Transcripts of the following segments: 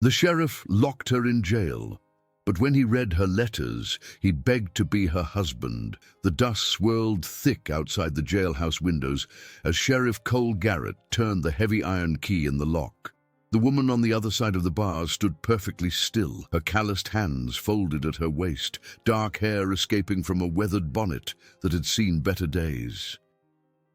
The sheriff locked her in jail, but when he read her letters, he begged to be her husband. The dust swirled thick outside the jailhouse windows as Sheriff Cole Garrett turned the heavy iron key in the lock. The woman on the other side of the bars stood perfectly still, her calloused hands folded at her waist, dark hair escaping from a weathered bonnet that had seen better days.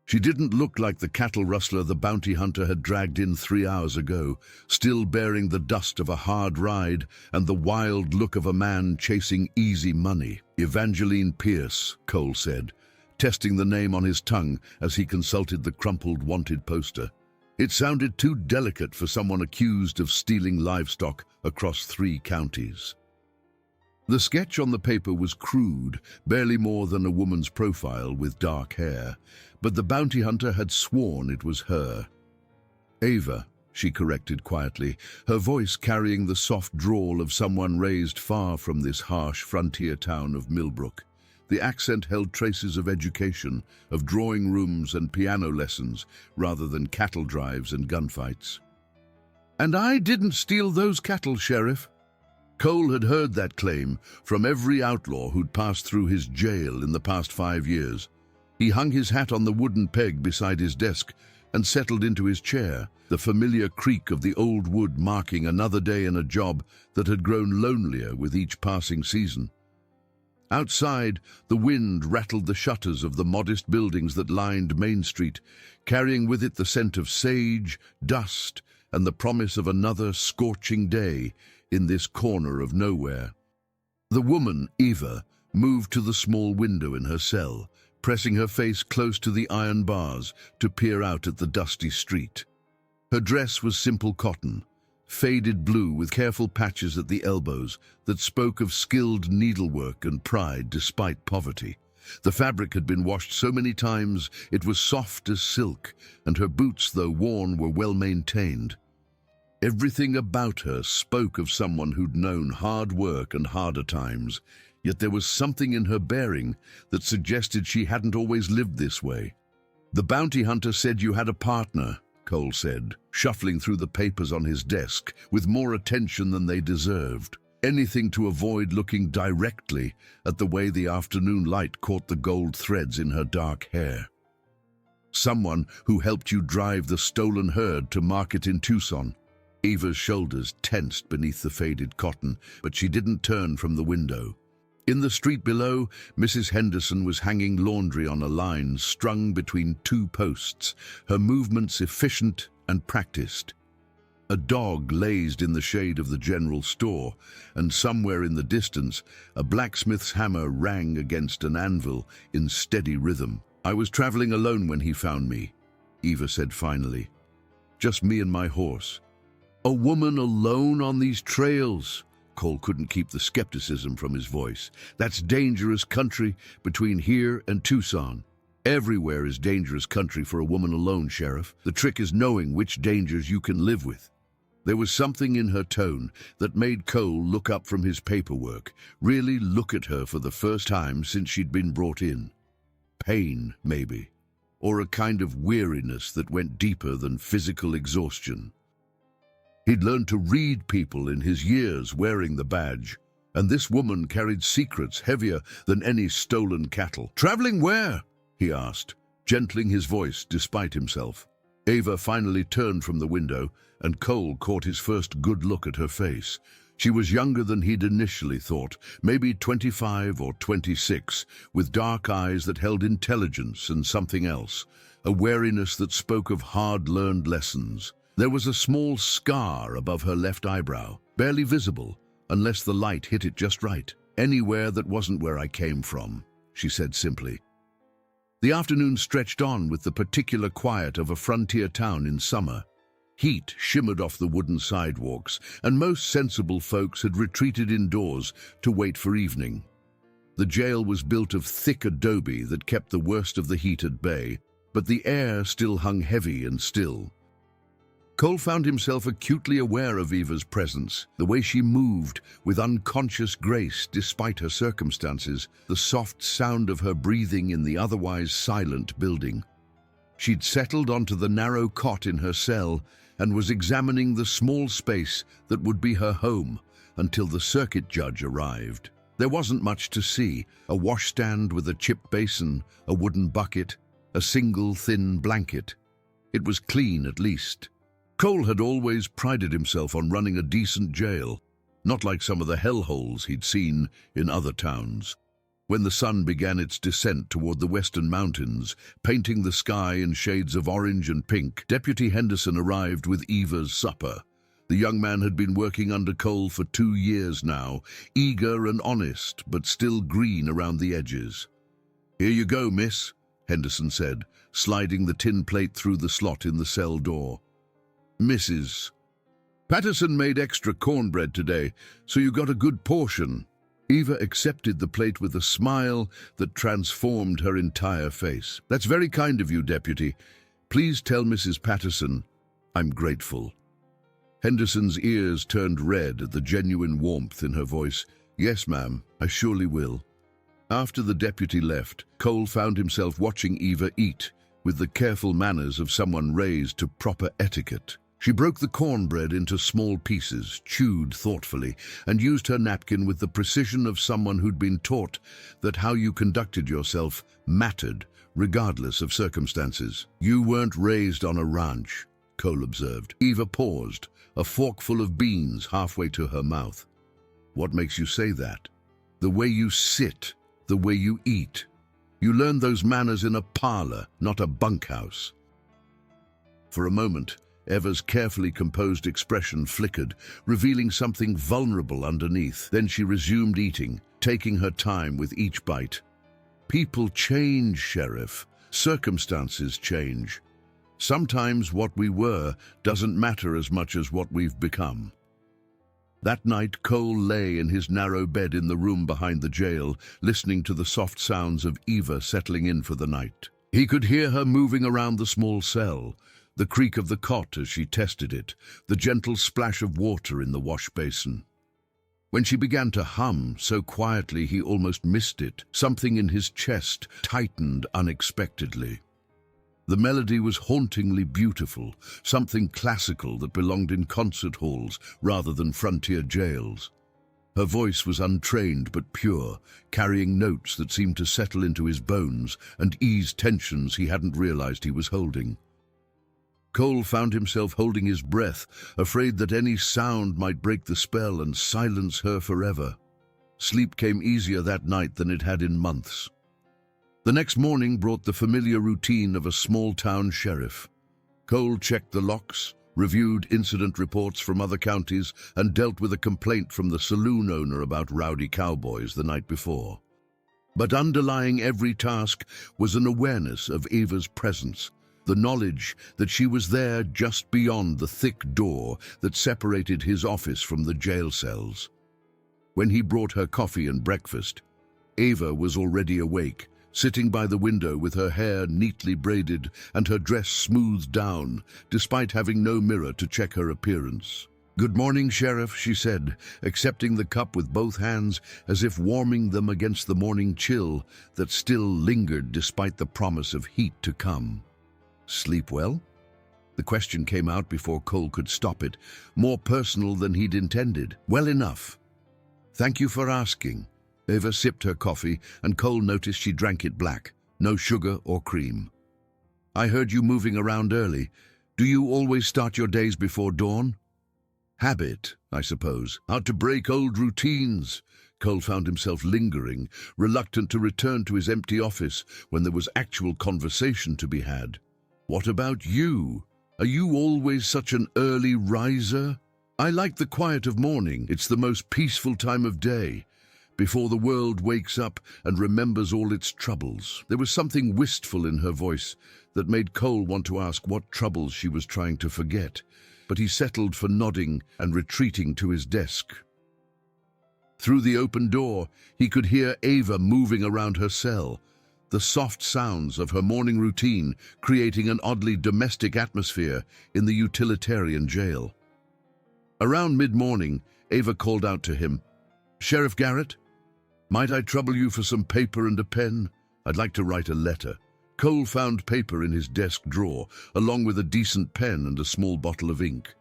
She didn't look like the cattle rustler the bounty hunter had dragged in 3 hours ago, still bearing the dust of a hard ride and the wild look of a man chasing easy money. Evangeline Pierce, Cole said, testing the name on his tongue as he consulted the crumpled wanted poster. It sounded too delicate for someone accused of stealing livestock across 3 counties. The sketch on the paper was crude, barely more than a woman's profile with dark hair, but the bounty hunter had sworn it was her. Ava, she corrected quietly, her voice carrying the soft drawl of someone raised far from this harsh frontier town of Millbrook. The accent held traces of education, of drawing rooms and piano lessons, rather than cattle drives and gunfights. "And I didn't steal those cattle, Sheriff." Cole had heard that claim from every outlaw who'd passed through his jail in the past 5 years. He hung his hat on the wooden peg beside his desk and settled into his chair, the familiar creak of the old wood marking another day in a job that had grown lonelier with each passing season. Outside, the wind rattled the shutters of the modest buildings that lined Main Street, carrying with it the scent of sage, dust, and the promise of another scorching day in this corner of nowhere. The woman, Eva, moved to the small window in her cell, pressing her face close to the iron bars to peer out at the dusty street. Her dress was simple cotton, faded blue with careful patches at the elbows that spoke of skilled needlework and pride despite poverty. The fabric had been washed so many times it was soft as silk, and her boots, though worn, were well maintained. Everything about her spoke of someone who'd known hard work and harder times, yet there was something in her bearing that suggested she hadn't always lived this way. "The bounty hunter said you had a partner," Cole said, shuffling through the papers on his desk with more attention than they deserved. Anything to avoid looking directly at the way the afternoon light caught the gold threads in her dark hair. "Someone who helped you drive the stolen herd to market in Tucson." Eva's shoulders tensed beneath the faded cotton, but she didn't turn from the window. In the street below, Mrs. Henderson was hanging laundry on a line strung between 2 posts, her movements efficient and practiced. A dog lazed in the shade of the general store, and somewhere in the distance, a blacksmith's hammer rang against an anvil in steady rhythm. "I was traveling alone when he found me," Eva said finally. "Just me and my horse." "A woman alone on these trails?" Cole couldn't keep the skepticism from his voice. "That's dangerous country between here and Tucson." "Everywhere is dangerous country for a woman alone, Sheriff. The trick is knowing which dangers you can live with." There was something in her tone that made Cole look up from his paperwork, really look at her for the first time since she'd been brought in. Pain, maybe, or a kind of weariness that went deeper than physical exhaustion. He'd learned to read people in his years wearing the badge, and this woman carried secrets heavier than any stolen cattle. "Traveling where?" he asked, gentling his voice despite himself. Ava finally turned from the window, and Cole caught his first good look at her face. She was younger than he'd initially thought, maybe 25 or 26, with dark eyes that held intelligence and something else, a wariness that spoke of hard-learned lessons. There was a small scar above her left eyebrow, barely visible, unless the light hit it just right. "Anywhere that wasn't where I came from," she said simply. The afternoon stretched on with the particular quiet of a frontier town in summer. Heat shimmered off the wooden sidewalks, and most sensible folks had retreated indoors to wait for evening. The jail was built of thick adobe that kept the worst of the heat at bay, but the air still hung heavy and still. Cole found himself acutely aware of Eva's presence, the way she moved with unconscious grace despite her circumstances, the soft sound of her breathing in the otherwise silent building. She'd settled onto the narrow cot in her cell, and was examining the small space that would be her home until the circuit judge arrived. There wasn't much to see: a washstand with a chip basin, a wooden bucket, a single thin blanket. It was clean, at least. Cole had always prided himself on running a decent jail, not like some of the hellholes he'd seen in other towns. When the sun began its descent toward the western mountains, painting the sky in shades of orange and pink, Deputy Henderson arrived with Eva's supper. The young man had been working under Cole for 2 years now, eager and honest, but still green around the edges. "Here you go, miss," Henderson said, sliding the tin plate through the slot in the cell door. "Mrs. Patterson made extra cornbread today, so you got a good portion." Eva accepted the plate with a smile that transformed her entire face. "That's very kind of you, Deputy. Please tell Mrs. Patterson I'm grateful." Henderson's ears turned red at the genuine warmth in her voice. "Yes, ma'am, I surely will." After the deputy left, Cole found himself watching Eva eat with the careful manners of someone raised to proper etiquette. She broke the cornbread into small pieces, chewed thoughtfully, and used her napkin with the precision of someone who'd been taught that how you conducted yourself mattered, regardless of circumstances. "You weren't raised on a ranch," Cole observed. Eva paused, a forkful of beans halfway to her mouth. "What makes you say that?" "The way you sit, the way you eat. You learned those manners in a parlor, not a bunkhouse." For a moment, Eva's carefully composed expression flickered, revealing something vulnerable underneath. Then she resumed eating, taking her time with each bite. "People change, Sheriff. Circumstances change. Sometimes what we were doesn't matter as much as what we've become." That night, Cole lay in his narrow bed in the room behind the jail, listening to the soft sounds of Eva settling in for the night. He could hear her moving around the small cell, the creak of the cot as she tested it, the gentle splash of water in the wash basin. When she began to hum, so quietly he almost missed it, something in his chest tightened unexpectedly. The melody was hauntingly beautiful, something classical that belonged in concert halls rather than frontier jails. Her voice was untrained but pure, carrying notes that seemed to settle into his bones and ease tensions he hadn't realized he was holding. Cole found himself holding his breath, afraid that any sound might break the spell and silence her forever. Sleep came easier that night than it had in months. The next morning brought the familiar routine of a small-town sheriff. Cole checked the locks, reviewed incident reports from other counties, and dealt with a complaint from the saloon owner about rowdy cowboys the night before. But underlying every task was an awareness of Eva's presence, the knowledge that she was there just beyond the thick door that separated his office from the jail cells. When he brought her coffee and breakfast, Eva was already awake, sitting by the window with her hair neatly braided and her dress smoothed down, despite having no mirror to check her appearance. "Good morning, Sheriff," she said, accepting the cup with both hands as if warming them against the morning chill that still lingered despite the promise of heat to come. "Sleep well?" The question came out before Cole could stop it, more personal than he'd intended. "Well enough. Thank you for asking." Eva sipped her coffee, and Cole noticed she drank it black, no sugar or cream. "I heard you moving around early. Do you always start your days before dawn?" "Habit, I suppose. Out to break old routines." Cole found himself lingering, reluctant to return to his empty office when there was actual conversation to be had. "What about you? Are you always such an early riser?" "I like the quiet of morning. It's the most peaceful time of day, before the world wakes up and remembers all its troubles." There was something wistful in her voice that made Cole want to ask what troubles she was trying to forget, but he settled for nodding and retreating to his desk. Through the open door, he could hear Eva moving around her cell, the soft sounds of her morning routine creating an oddly domestic atmosphere in the utilitarian jail. Around mid-morning, Eva called out to him, "Sheriff Garrett, might I trouble you for some paper and a pen? I'd like to write a letter." Cole found paper in his desk drawer, along with a decent pen and a small bottle of ink.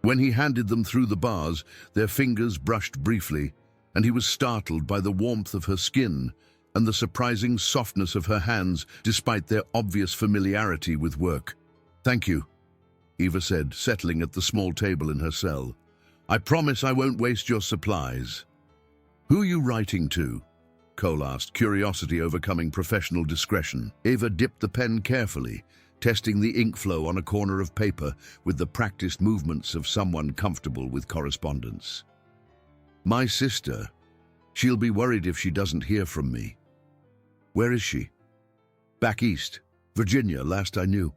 When he handed them through the bars, their fingers brushed briefly, and he was startled by the warmth of her skin and the surprising softness of her hands, despite their obvious familiarity with work. "Thank you," Eva said, settling at the small table in her cell. "I promise I won't waste your supplies." "Who are you writing to?" Cole asked, curiosity overcoming professional discretion. Eva dipped the pen carefully, testing the ink flow on a corner of paper with the practiced movements of someone comfortable with correspondence. "My sister. She'll be worried if she doesn't hear from me." "Where is she?" "Back east. Virginia, last I knew."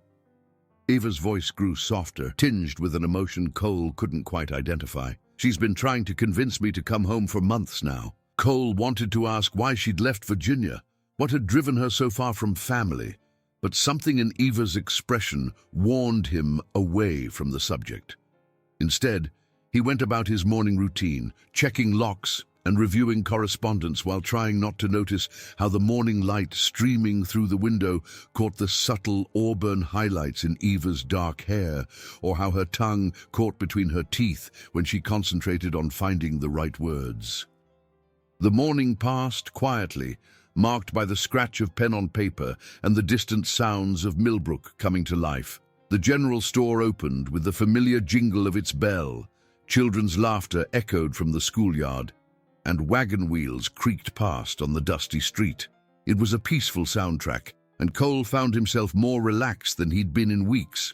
Eva's voice grew softer, tinged with an emotion Cole couldn't quite identify. "She's been trying to convince me to come home for months now." Cole wanted to ask why she'd left Virginia, what had driven her so far from family, but something in Eva's expression warned him away from the subject. Instead, he went about his morning routine, checking locks and reviewing correspondence while trying not to notice how the morning light streaming through the window caught the subtle auburn highlights in Eva's dark hair, or how her tongue caught between her teeth when she concentrated on finding the right words. The morning passed quietly, marked by the scratch of pen on paper and the distant sounds of Millbrook coming to life. The general store opened with the familiar jingle of its bell, children's laughter echoed from the schoolyard, and wagon wheels creaked past on the dusty street. It was a peaceful soundtrack, and Cole found himself more relaxed than he'd been in weeks.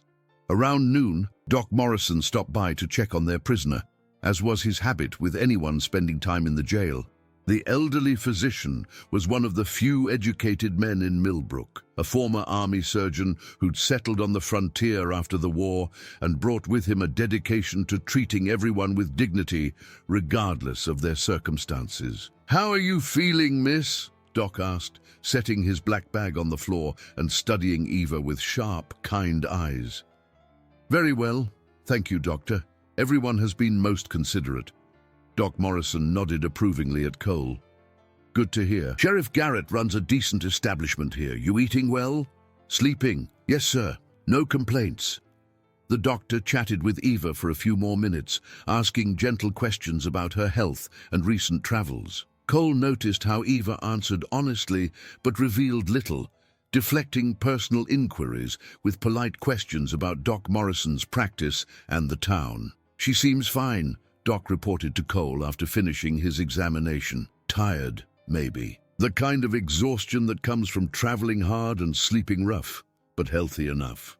Around noon, Doc Morrison stopped by to check on their prisoner, as was his habit with anyone spending time in the jail. The elderly physician was one of the few educated men in Millbrook, a former army surgeon who'd settled on the frontier after the war and brought with him a dedication to treating everyone with dignity, regardless of their circumstances. "How are you feeling, miss?" Doc asked, setting his black bag on the floor and studying Eva with sharp, kind eyes. "Very well, thank you, Doctor. Everyone has been most considerate." Doc Morrison nodded approvingly at Cole. "Good to hear. Sheriff Garrett runs a decent establishment here. You eating well? Sleeping?" "Yes, sir. No complaints." The doctor chatted with Eva for a few more minutes, asking gentle questions about her health and recent travels. Cole noticed how Eva answered honestly but revealed little, deflecting personal inquiries with polite questions about Doc Morrison's practice and the town. "She seems fine," Doc reported to Cole after finishing his examination. "Tired, maybe. The kind of exhaustion that comes from traveling hard and sleeping rough, but healthy enough."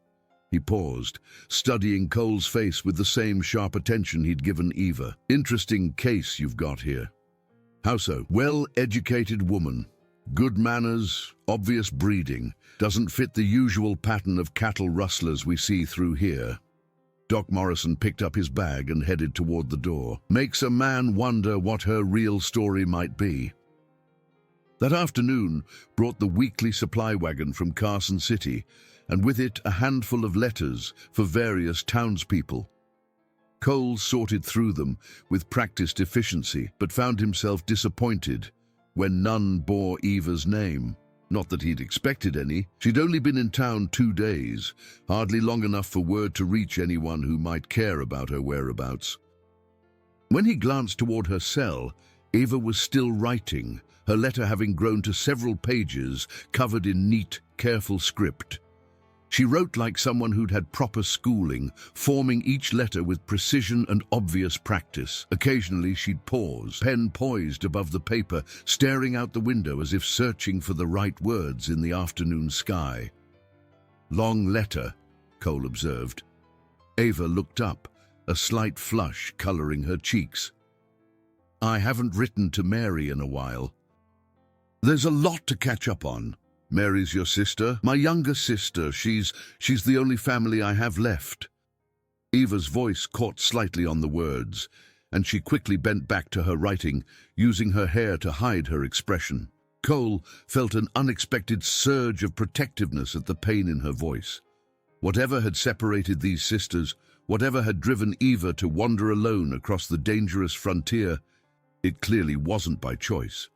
He paused, studying Cole's face with the same sharp attention he'd given Eva. "Interesting case you've got here." "How so?" "Well-educated woman. Good manners, obvious breeding. Doesn't fit the usual pattern of cattle rustlers we see through here." Doc Morrison picked up his bag and headed toward the door. "Makes a man wonder what her real story might be." That afternoon brought the weekly supply wagon from Carson City, and with it a handful of letters for various townspeople. Cole sorted through them with practiced efficiency, but found himself disappointed when none bore Eva's name. Not that he'd expected any. She'd only been in town 2 days, hardly long enough for word to reach anyone who might care about her whereabouts. When he glanced toward her cell, Eva was still writing, her letter having grown to several pages covered in neat, careful script. She wrote like someone who'd had proper schooling, forming each letter with precision and obvious practice. Occasionally she'd pause, pen poised above the paper, staring out the window as if searching for the right words in the afternoon sky. "Long letter," Cole observed. Eva looked up, a slight flush coloring her cheeks. "I haven't written to Mary in a while." "There's a lot to catch up on." "Mary's your sister?" "My younger sister. She's the only family I have left." Eva's voice caught slightly on the words, and she quickly bent back to her writing, using her hair to hide her expression. Cole felt an unexpected surge of protectiveness at the pain in her voice. Whatever had separated these sisters, whatever had driven Eva to wander alone across the dangerous frontier, it clearly wasn't by choice.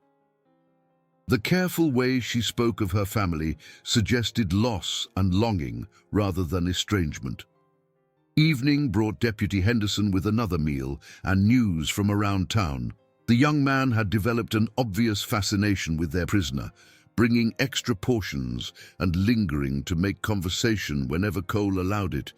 The careful way she spoke of her family suggested loss and longing rather than estrangement. Evening brought Deputy Henderson with another meal and news from around town. The young man had developed an obvious fascination with their prisoner, bringing extra portions and lingering to make conversation whenever Cole allowed it.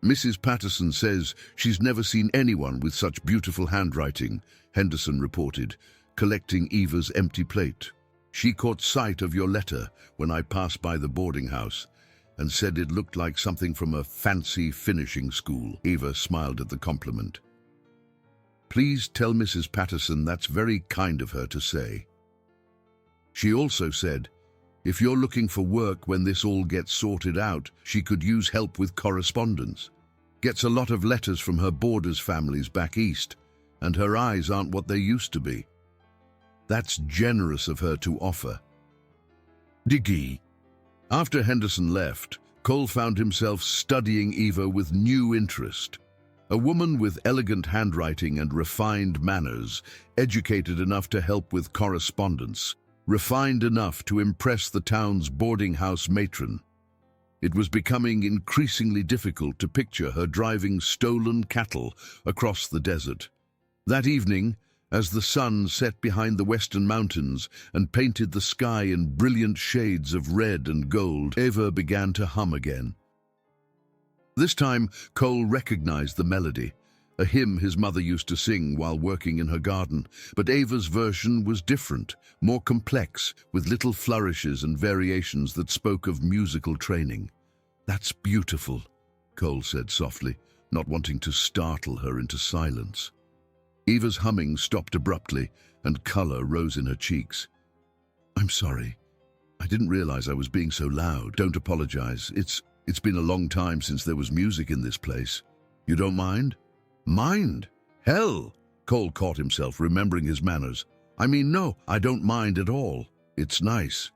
"Mrs. Patterson says she's never seen anyone with such beautiful handwriting," Henderson reported, collecting Eva's empty plate. "She caught sight of your letter when I passed by the boarding house and said it looked like something from a fancy finishing school." Eva smiled at the compliment. "Please tell Mrs. Patterson that's very kind of her to say." She also said, "If you're looking for work when this all gets sorted out, she could use help with correspondence. Gets a lot of letters from her boarders' families back east, and her eyes aren't what they used to be. That's generous of her to offer." Diggy. After Henderson left, Cole found himself studying Eva with new interest. A woman with elegant handwriting and refined manners, educated enough to help with correspondence, refined enough to impress the town's boarding house matron. It was becoming increasingly difficult to picture her driving stolen cattle across the desert. That evening, as the sun set behind the western mountains and painted the sky in brilliant shades of red and gold, Eva began to hum again. This time, Cole recognized the melody, a hymn his mother used to sing while working in her garden, but Ava's version was different, more complex, with little flourishes and variations that spoke of musical training. "That's beautiful," Cole said softly, not wanting to startle her into silence. Eva's humming stopped abruptly, and color rose in her cheeks. "I'm sorry. I didn't realize I was being so loud." "Don't apologize. It's been a long time since there was music in this place. You don't mind?" "Mind? Hell!" Cole caught himself, remembering his manners. "I mean, no, I don't mind at all. It's nice."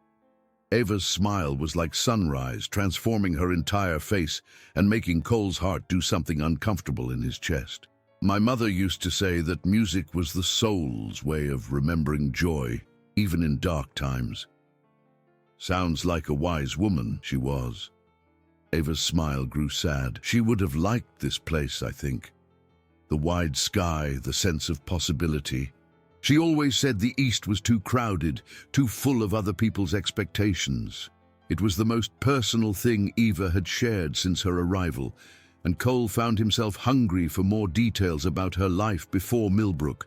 Ava's smile was like sunrise, transforming her entire face and making Cole's heart do something uncomfortable in his chest. "My mother used to say that music was the soul's way of remembering joy, even in dark times." Sounds like a wise woman she was. Ava's smile grew sad. She would have liked this place, I think. The wide sky, the sense of possibility. She always said the East was too crowded, too full of other people's expectations. It was the most personal thing Eva had shared since her arrival, and Cole found himself hungry for more details about her life before Millbrook.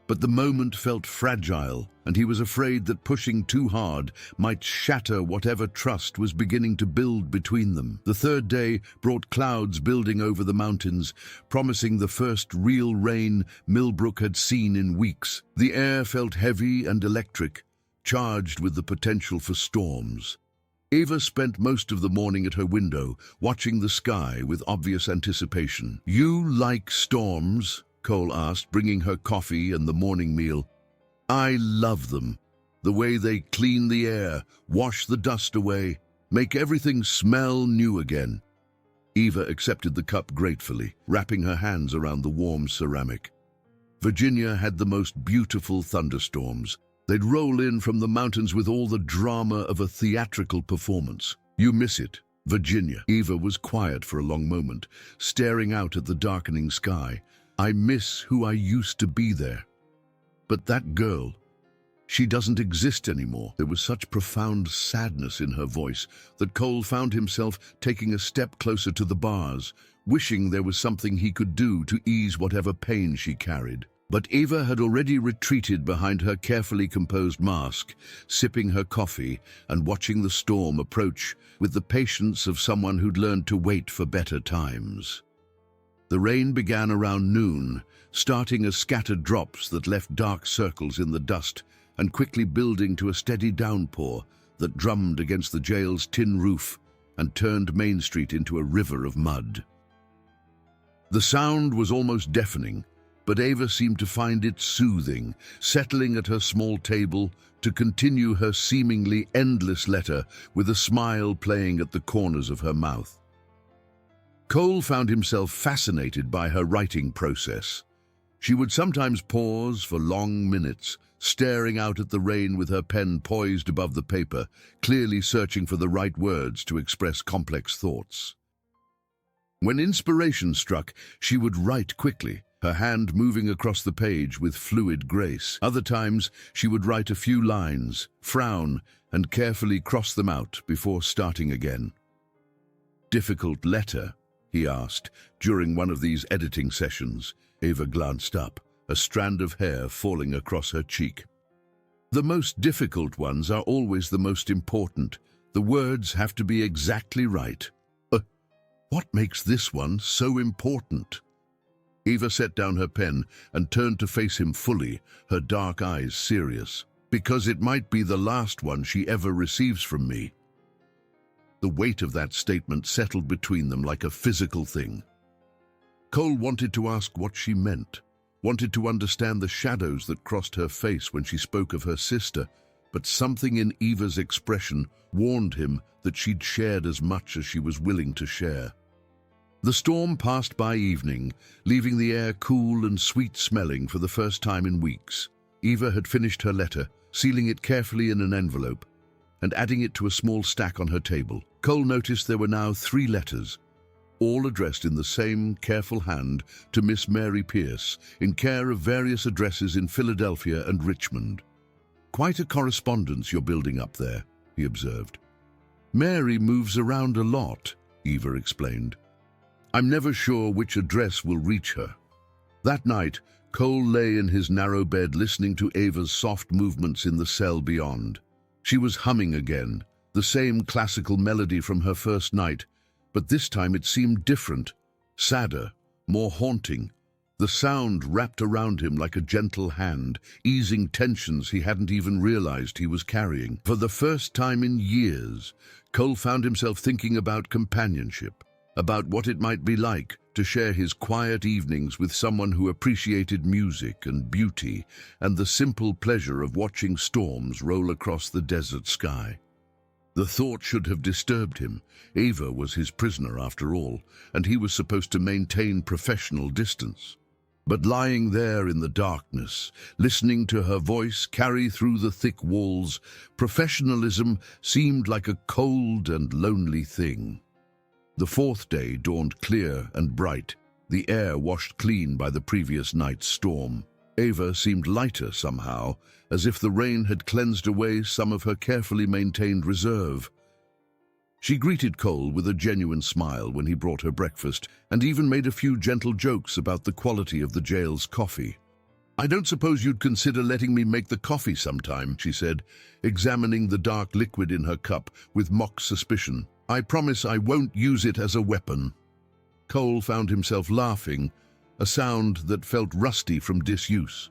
But the moment felt fragile, and he was afraid that pushing too hard might shatter whatever trust was beginning to build between them. The third day brought clouds building over the mountains, promising the first real rain Millbrook had seen in weeks. The air felt heavy and electric, charged with the potential for storms. Eva spent most of the morning at her window, watching the sky with obvious anticipation. "You like storms?" Cole asked, bringing her coffee and the morning meal. "I love them. The way they clean the air, wash the dust away, make everything smell new again." Eva accepted the cup gratefully, wrapping her hands around the warm ceramic. Virginia had the most beautiful thunderstorms. They'd roll in from the mountains with all the drama of a theatrical performance. "You miss it, Virginia." Eva was quiet for a long moment, staring out at the darkening sky. "I miss who I used to be there. But that girl, she doesn't exist anymore." There was such profound sadness in her voice that Cole found himself taking a step closer to the bars, wishing there was something he could do to ease whatever pain she carried. But Eva had already retreated behind her carefully composed mask, sipping her coffee and watching the storm approach with the patience of someone who'd learned to wait for better times. The rain began around noon, starting as scattered drops that left dark circles in the dust and quickly building to a steady downpour that drummed against the jail's tin roof and turned Main Street into a river of mud. The sound was almost deafening, but Eva seemed to find it soothing, settling at her small table to continue her seemingly endless letter with a smile playing at the corners of her mouth. Cole found himself fascinated by her writing process. She would sometimes pause for long minutes, staring out at the rain with her pen poised above the paper, clearly searching for the right words to express complex thoughts. When inspiration struck, she would write quickly, her hand moving across the page with fluid grace. Other times, she would write a few lines, frown, and carefully cross them out before starting again. "Difficult letter?" he asked during one of these editing sessions. Ava glanced up, a strand of hair falling across her cheek. "The most difficult ones are always the most important. The words have to be exactly right." What makes this one so important?" Ava set down her pen and turned to face him fully, her dark eyes serious. "Because it might be the last one she ever receives from me." The weight of that statement settled between them like a physical thing. Cole wanted to ask what she meant, wanted to understand the shadows that crossed her face when she spoke of her sister, but something in Eva's expression warned him that she'd shared as much as she was willing to share. The storm passed by evening, leaving the air cool and sweet-smelling for the first time in weeks. Eva had finished her letter, sealing it carefully in an envelope, and adding it to a small stack on her table. Cole noticed there were now 3 letters, all addressed in the same careful hand to Miss Mary Pierce, in care of various addresses in Philadelphia and Richmond. "Quite a correspondence you're building up there," he observed. "Mary moves around a lot," Eva explained. "I'm never sure which address will reach her." That night, Cole lay in his narrow bed listening to Ava's soft movements in the cell beyond. She was humming again, the same classical melody from her first night, but this time it seemed different, sadder, more haunting. The sound wrapped around him like a gentle hand, easing tensions he hadn't even realized he was carrying. For the first time in years, Cole found himself thinking about companionship, about what it might be like to share his quiet evenings with someone who appreciated music and beauty and the simple pleasure of watching storms roll across the desert sky. The thought should have disturbed him. Ava was his prisoner after all, and he was supposed to maintain professional distance. But lying there in the darkness, listening to her voice carry through the thick walls, professionalism seemed like a cold and lonely thing. The 4th day dawned clear and bright, the air washed clean by the previous night's storm. Ava seemed lighter somehow, as if the rain had cleansed away some of her carefully maintained reserve. She greeted Cole with a genuine smile when he brought her breakfast, and even made a few gentle jokes about the quality of the jail's coffee. "I don't suppose you'd consider letting me make the coffee sometime," she said, examining the dark liquid in her cup with mock suspicion. "I promise I won't use it as a weapon." Cole found himself laughing, a sound that felt rusty from disuse.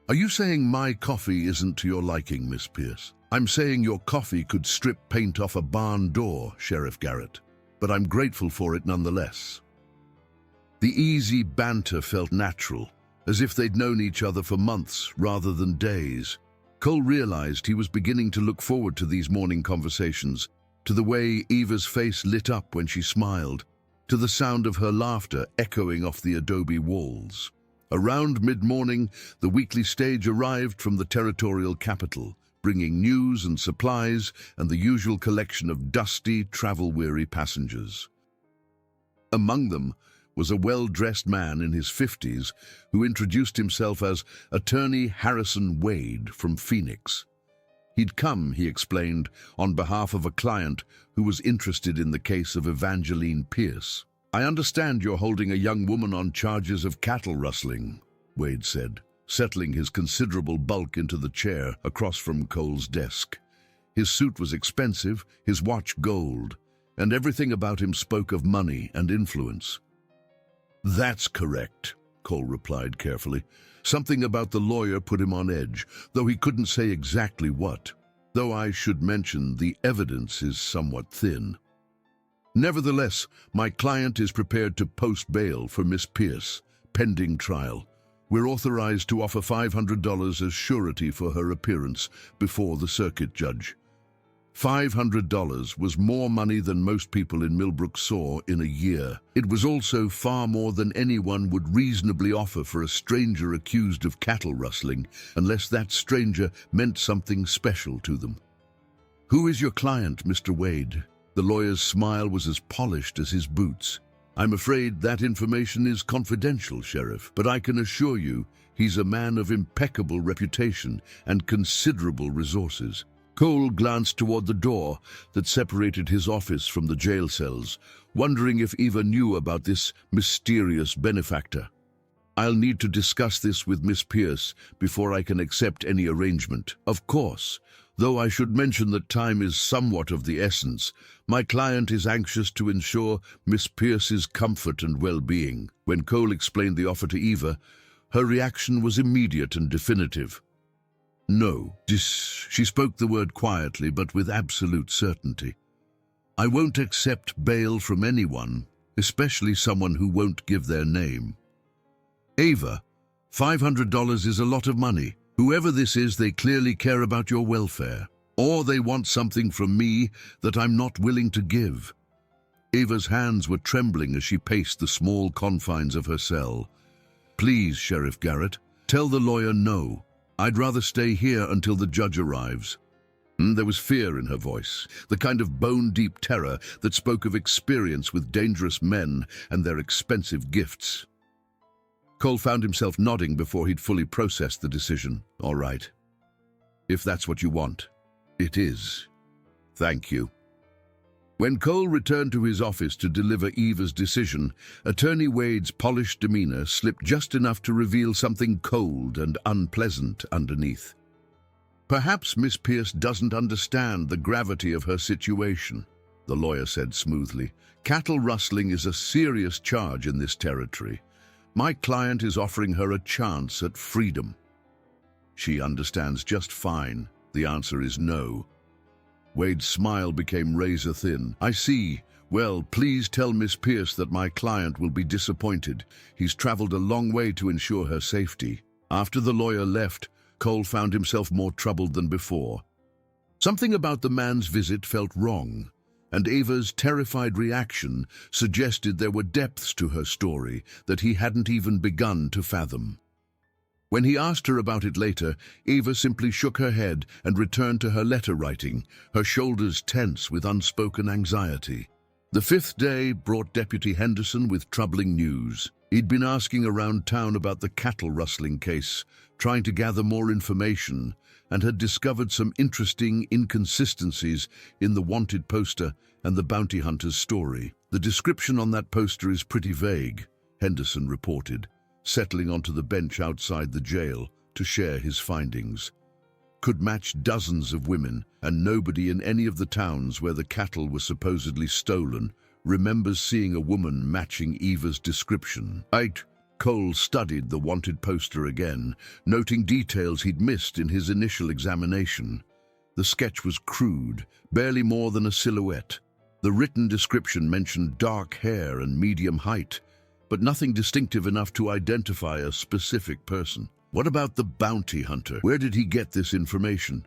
"Are you saying my coffee isn't to your liking, Miss Pierce?" "I'm saying your coffee could strip paint off a barn door, Sheriff Garrett, but I'm grateful for it nonetheless." The easy banter felt natural, as if they'd known each other for months rather than days. Cole realized he was beginning to look forward to these morning conversations, to the way Eva's face lit up when she smiled, to the sound of her laughter echoing off the adobe walls. Around mid-morning, the weekly stage arrived from the territorial capital, bringing news and supplies and the usual collection of dusty, travel-weary passengers. Among them was a well-dressed man in his 50s who introduced himself as Attorney Harrison Wade from Phoenix. He'd come, he explained, on behalf of a client who was interested in the case of Evangeline Pierce. "I understand you're holding a young woman on charges of cattle rustling," Wade said, settling his considerable bulk into the chair across from Cole's desk. His suit was expensive, his watch gold, and everything about him spoke of money and influence. "That's correct," Cole replied carefully. Something about the lawyer put him on edge, though he couldn't say exactly what. "Though I should mention the evidence is somewhat thin. Nevertheless, my client is prepared to post bail for Miss Pierce, pending trial. We're authorized to offer $500 as surety for her appearance before the circuit judge." $500 was more money than most people in Millbrook saw in a year. It was also far more than anyone would reasonably offer for a stranger accused of cattle rustling, unless that stranger meant something special to them. "Who is your client, Mr. Wade?" The lawyer's smile was as polished as his boots. "I'm afraid that information is confidential, Sheriff, but I can assure you he's a man of impeccable reputation and considerable resources." Cole glanced toward the door that separated his office from the jail cells, wondering if Eva knew about this mysterious benefactor. "I'll need to discuss this with Miss Pierce before I can accept any arrangement. Of course, though I should mention that time is somewhat of the essence. My client is anxious to ensure Miss Pierce's comfort and well-being." When Cole explained the offer to Eva, her reaction was immediate and definitive. "No." She spoke the word quietly, but with absolute certainty. "I won't accept bail from anyone, especially someone who won't give their name." "Ava, $500 is a lot of money. Whoever this is, they clearly care about your welfare. Or they want something from me that I'm not willing to give." Ava's hands were trembling as she paced the small confines of her cell. "Please, Sheriff Garrett, tell the lawyer no. I'd rather stay here until the judge arrives." There was fear in her voice, the kind of bone-deep terror that spoke of experience with dangerous men and their expensive gifts. Cole found himself nodding before he'd fully processed the decision. "All right. If that's what you want, it is. Thank you." When Cole returned to his office to deliver Eva's decision, Attorney Wade's polished demeanor slipped just enough to reveal something cold and unpleasant underneath. "Perhaps Miss Pierce doesn't understand the gravity of her situation," the lawyer said smoothly. "Cattle rustling is a serious charge in this territory. My client is offering her a chance at freedom." "She understands just fine. The answer is no." Wade's smile became razor-thin. "I see. Well, please tell Miss Pierce that my client will be disappointed. He's traveled a long way to ensure her safety." After the lawyer left, Cole found himself more troubled than before. Something about the man's visit felt wrong, and Ava's terrified reaction suggested there were depths to her story that he hadn't even begun to fathom. When he asked her about it later, Eva simply shook her head and returned to her letter writing, her shoulders tense with unspoken anxiety. The fifth day brought Deputy Henderson with troubling news. He'd been asking around town about the cattle rustling case, trying to gather more information, and had discovered some interesting inconsistencies in the wanted poster and the bounty hunter's story. "The description on that poster is pretty vague," Henderson reported, settling onto the bench outside the jail to share his findings. "Could match dozens of women, and nobody in any of the towns where the cattle were supposedly stolen remembers seeing a woman matching Eva's description." Cole studied the wanted poster again, noting details he'd missed in his initial examination. The sketch was crude, barely more than a silhouette. The written description mentioned dark hair and medium height, but nothing distinctive enough to identify a specific person. What about the bounty hunter? Where did he get this information?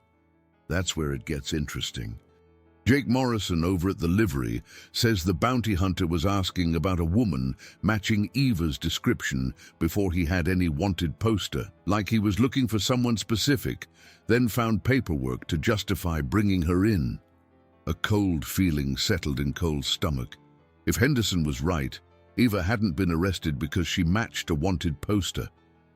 That's where it gets interesting. Jake Morrison over at the livery says the bounty hunter was asking about a woman matching Eva's description before he had any wanted poster, like he was looking for someone specific, then found paperwork to justify bringing her in. A cold feeling settled in Cole's stomach. If Henderson was right, Eva hadn't been arrested because she matched a wanted poster.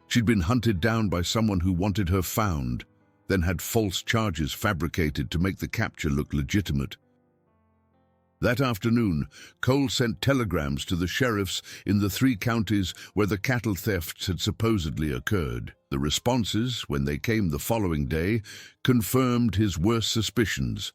She'd been hunted down by someone who wanted her found, then had false charges fabricated to make the capture look legitimate. That afternoon, Cole sent telegrams to the sheriffs in the 3 counties where the cattle thefts had supposedly occurred. The responses, when they came the following day, confirmed his worst suspicions.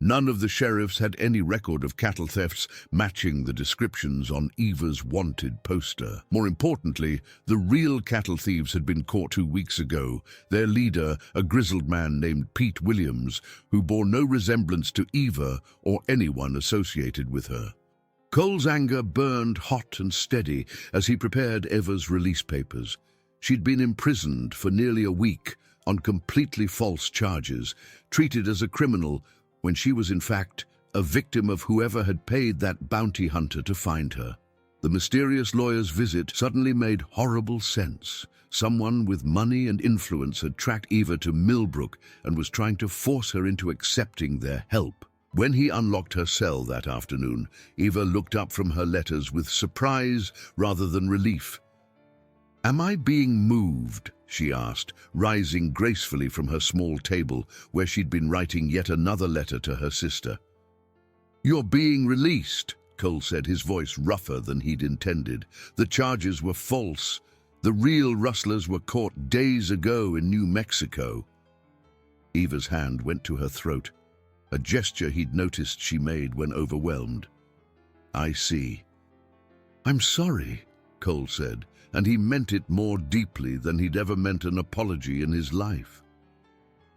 None of the sheriffs had any record of cattle thefts matching the descriptions on Eva's wanted poster. More importantly, the real cattle thieves had been caught 2 weeks ago, their leader, a grizzled man named Pete Williams, who bore no resemblance to Eva or anyone associated with her. Cole's anger burned hot and steady as he prepared Eva's release papers. She'd been imprisoned for nearly a week on completely false charges, treated as a criminal when she was in fact a victim of whoever had paid that bounty hunter to find her. The mysterious lawyer's visit suddenly made horrible sense. Someone with money and influence had tracked Eva to Millbrook and was trying to force her into accepting their help. When he unlocked her cell that afternoon, Eva looked up from her letters with surprise rather than relief. "Am I being moved?" she asked, rising gracefully from her small table where she'd been writing yet another letter to her sister. "You're being released," Cole said, his voice rougher than he'd intended. "The charges were false. The real rustlers were caught days ago in New Mexico." Eva's hand went to her throat, a gesture he'd noticed she made when overwhelmed. "I see." "I'm sorry," Cole said, and he meant it more deeply than he'd ever meant an apology in his life.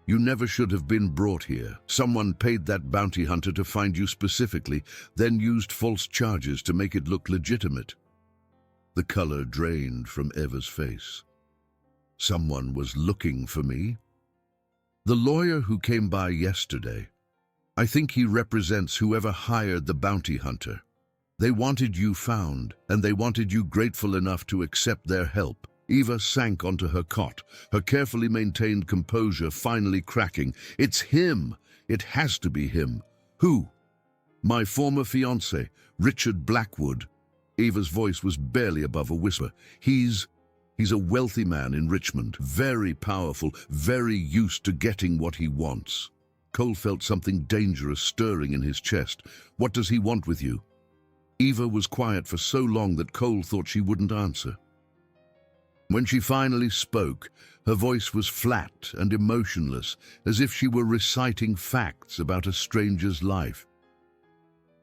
"You never should have been brought here. Someone paid that bounty hunter to find you specifically, then used false charges to make it look legitimate." The color drained from Eva's face. "Someone was looking for me?" "The lawyer who came by yesterday. I think he represents whoever hired the bounty hunter. They wanted you found, and they wanted you grateful enough to accept their help." Eva sank onto her cot, her carefully maintained composure finally cracking. "It's him! It has to be him." "Who?" "My former fiancé, Richard Blackwood." Eva's voice was barely above a whisper. He's a wealthy man in Richmond, very powerful, very used to getting what he wants." Cole felt something dangerous stirring in his chest. "What does he want with you?" Eva was quiet for so long that Cole thought she wouldn't answer. When she finally spoke, her voice was flat and emotionless, as if she were reciting facts about a stranger's life.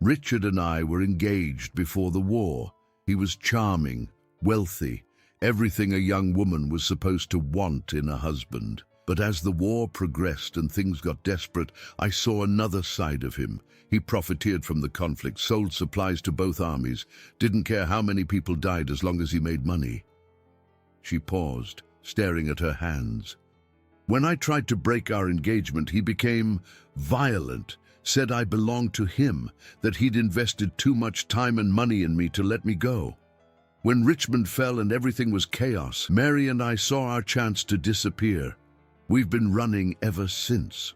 "Richard and I were engaged before the war. He was charming, wealthy, everything a young woman was supposed to want in a husband. But as the war progressed and things got desperate, I saw another side of him. He profiteered from the conflict, sold supplies to both armies, didn't care how many people died as long as he made money." She paused, staring at her hands. "When I tried to break our engagement, he became violent, said I belonged to him, that he'd invested too much time and money in me to let me go. When Richmond fell and everything was chaos, Mary and I saw our chance to disappear. We've been running ever since."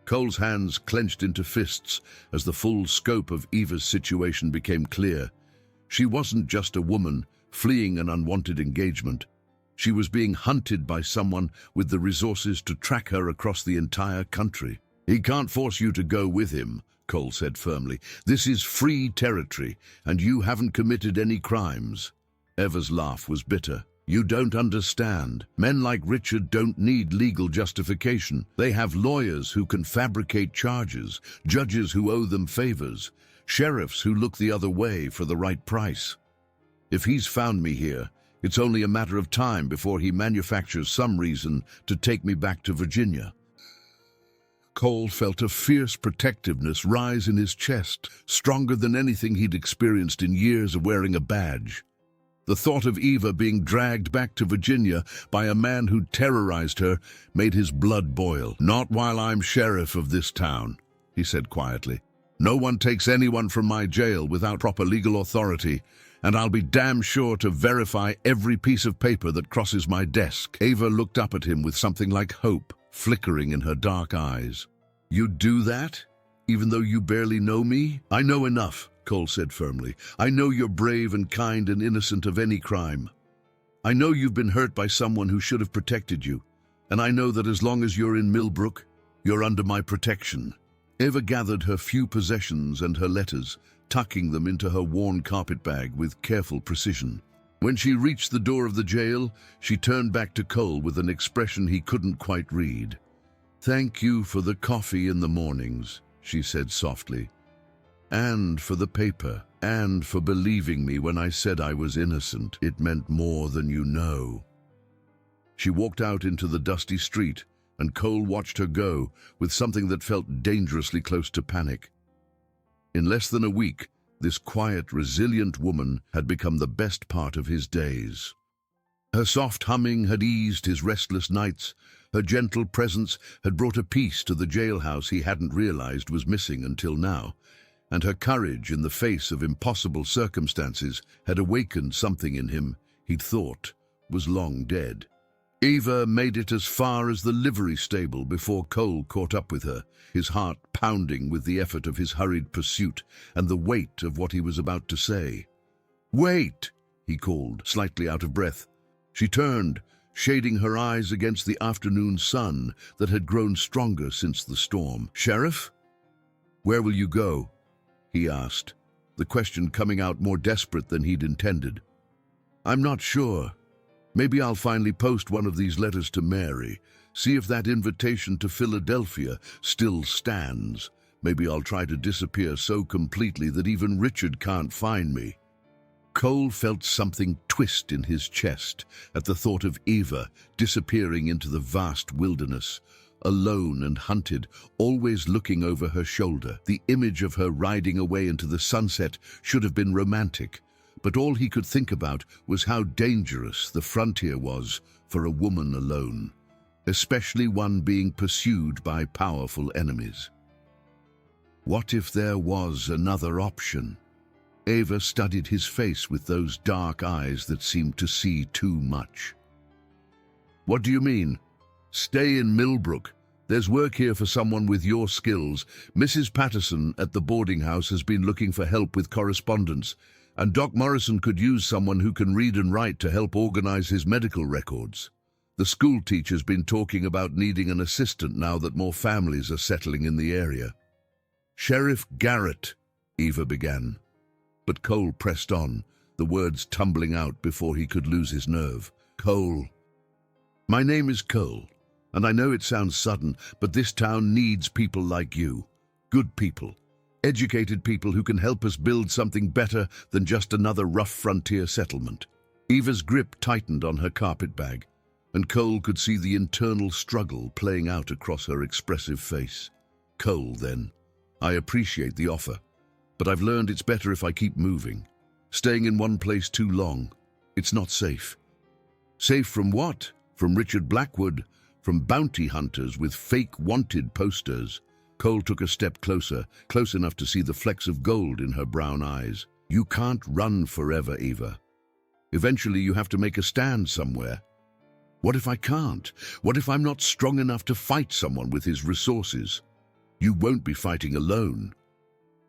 Cole's hands clenched into fists as the full scope of Eva's situation became clear. She wasn't just a woman fleeing an unwanted engagement. She was being hunted by someone with the resources to track her across the entire country. "He can't force you to go with him," Cole said firmly. "This is free territory, and you haven't committed any crimes." Eva's laugh was bitter. "You don't understand. Men like Richard don't need legal justification. They have lawyers who can fabricate charges, judges who owe them favors, sheriffs who look the other way for the right price. If he's found me here, it's only a matter of time before he manufactures some reason to take me back to Virginia." Cole felt a fierce protectiveness rise in his chest, stronger than anything he'd experienced in years of wearing a badge. The thought of Eva being dragged back to Virginia by a man who'd terrorized her made his blood boil. "Not while I'm sheriff of this town," he said quietly. "No one takes anyone from my jail without proper legal authority, and I'll be damn sure to verify every piece of paper that crosses my desk." Eva looked up at him with something like hope flickering in her dark eyes. "You'd do that, even though you barely know me?" "I know enough," Cole said firmly. "I know you're brave and kind and innocent of any crime. I know you've been hurt by someone who should have protected you, and I know that as long as you're in Millbrook, you're under my protection." Eva gathered her few possessions and her letters, tucking them into her worn carpet bag with careful precision. When she reached the door of the jail, she turned back to Cole with an expression he couldn't quite read. "Thank you for the coffee in the mornings," she said softly. "And for the paper, and for believing me when I said I was innocent. It meant more than you know." She walked out into the dusty street, and Cole watched her go with something that felt dangerously close to panic. In less than a week, this quiet, resilient woman had become the best part of his days. Her soft humming had eased his restless nights, Her gentle presence had brought a peace to the jailhouse he hadn't realized was missing until now, and her courage in the face of impossible circumstances had awakened something in him he'd thought was long dead. Eva made it as far as the livery stable before Cole caught up with her, his heart pounding with the effort of his hurried pursuit and the weight of what he was about to say. "Wait!" he called, slightly out of breath. She turned, shading her eyes against the afternoon sun that had grown stronger since the storm. "Sheriff? Where will you go?" he asked, the question coming out more desperate than he'd intended. "I'm not sure. Maybe I'll finally post one of these letters to Mary, see if that invitation to Philadelphia still stands. Maybe I'll try to disappear so completely that even Richard can't find me." Cole felt something twist in his chest at the thought of Eva disappearing into the vast wilderness, alone and hunted, always looking over her shoulder. The image of her riding away into the sunset should have been romantic, but all he could think about was how dangerous the frontier was for a woman alone, especially one being pursued by powerful enemies. What if there was another option? Eva studied his face with those dark eyes that seemed to see too much. "What do you mean?" "Stay in Millbrook. There's work here for someone with your skills. Mrs. Patterson at the boarding house has been looking for help with correspondence, and Doc Morrison could use someone who can read and write to help organize his medical records. The school teacher's been talking about needing an assistant now that more families are settling in the area." "Sheriff Garrett," Eva began. But Cole pressed on, the words tumbling out before he could lose his nerve. "Cole. My name is Cole, and I know it sounds sudden, but this town needs people like you. Good people. Educated people who can help us build something better than just another rough frontier settlement." Eva's grip tightened on her carpetbag, and Cole could see the internal struggle playing out across her expressive face. "Cole, then. I appreciate the offer, but I've learned it's better if I keep moving. Staying in one place too long, it's not safe." "Safe from what? From Richard Blackwood? From bounty hunters with fake wanted posters?" Cole took a step closer, close enough to see the flecks of gold in her brown eyes. "You can't run forever, Eva. Eventually you have to make a stand somewhere. What if I can't? What if I'm not strong enough to fight someone with his resources? You won't be fighting alone."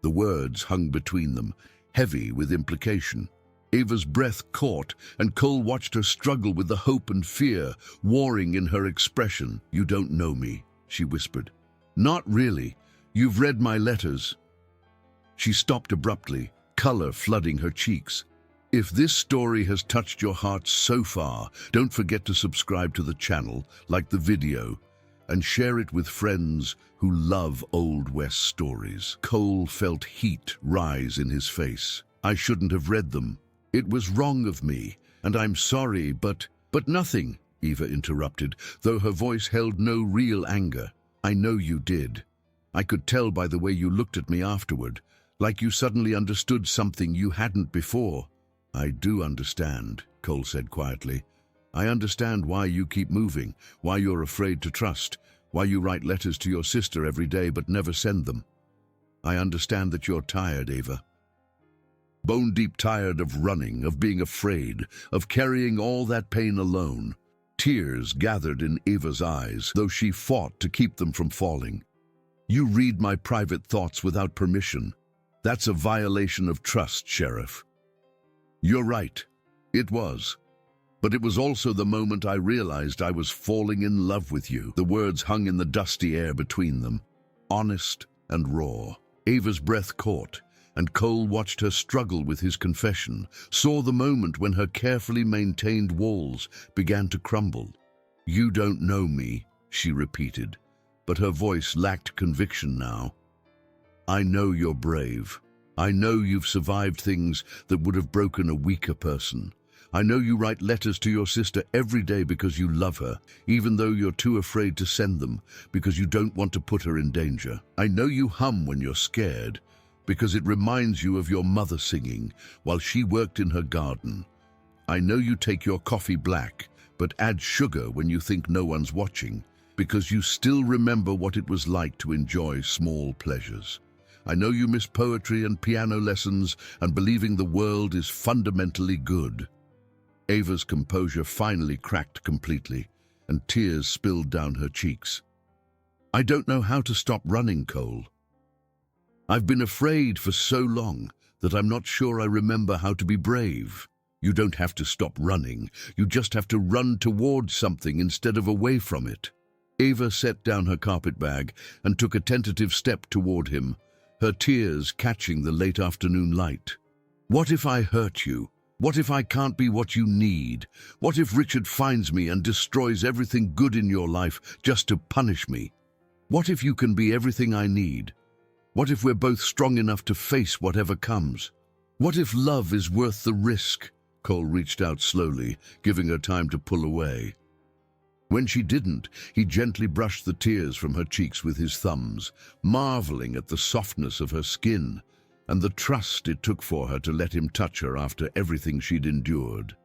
The words hung between them, heavy with implication. Eva's breath caught, and Cole watched her struggle with the hope and fear warring in her expression. "You don't know me," she whispered. "Not really. You've read my letters." She stopped abruptly, color flooding her cheeks. If this story has touched your heart so far, don't forget to subscribe to the channel, like the video, and share it with friends who love Old West stories. Cole felt heat rise in his face. "I shouldn't have read them. It was wrong of me, and I'm sorry, but nothing," Eva interrupted, though her voice held no real anger. "I know you did. I could tell by the way you looked at me afterward, like you suddenly understood something you hadn't before." "I do understand," Cole said quietly. "I understand why you keep moving, why you're afraid to trust, why you write letters to your sister every day but never send them. I understand that you're tired, Eva. Bone-deep tired of running, of being afraid, of carrying all that pain alone." Tears gathered in Eva's eyes, though she fought to keep them from falling. "You read my private thoughts without permission. That's a violation of trust, Sheriff." "You're right. It was. But it was also the moment I realized I was falling in love with you." The words hung in the dusty air between them, honest and raw. Eva's breath caught, and Cole watched her struggle with his confession, saw the moment when her carefully maintained walls began to crumble. "You don't know me," she repeated, but her voice lacked conviction now. "I know you're brave. I know you've survived things that would have broken a weaker person. I know you write letters to your sister every day because you love her, even though you're too afraid to send them because you don't want to put her in danger. I know you hum when you're scared, because it reminds you of your mother singing while she worked in her garden. I know you take your coffee black, but add sugar when you think no one's watching, because you still remember what it was like to enjoy small pleasures. I know you miss poetry and piano lessons and believing the world is fundamentally good." Ava's composure finally cracked completely, and tears spilled down her cheeks. "I don't know how to stop running, Cole. I've been afraid for so long that I'm not sure I remember how to be brave. You don't have to stop running. You just have to run towards something instead of away from it." Ava set down her carpet bag and took a tentative step toward him, her tears catching the late afternoon light. "What if I hurt you? What if I can't be what you need? What if Richard finds me and destroys everything good in your life just to punish me? What if you can be everything I need? What if we're both strong enough to face whatever comes? What if love is worth the risk?" Cole reached out slowly, giving her time to pull away. When she didn't, he gently brushed the tears from her cheeks with his thumbs, marveling at the softness of her skin and the trust it took for her to let him touch her after everything she'd endured.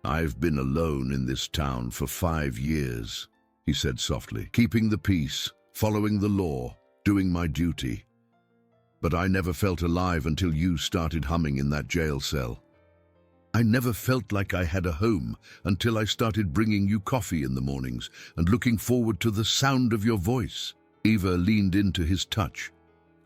"I've been alone in this town for 5 years, he said softly, "keeping the peace, following the law, doing my duty. But I never felt alive until you started humming in that jail cell. I never felt like I had a home until I started bringing you coffee in the mornings and looking forward to the sound of your voice." Ava leaned into his touch,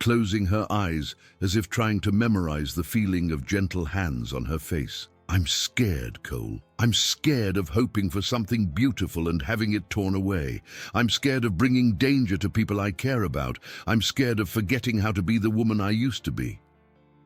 closing her eyes as if trying to memorize the feeling of gentle hands on her face. "I'm scared, Cole. I'm scared of hoping for something beautiful and having it torn away. I'm scared of bringing danger to people I care about. I'm scared of forgetting how to be the woman I used to be."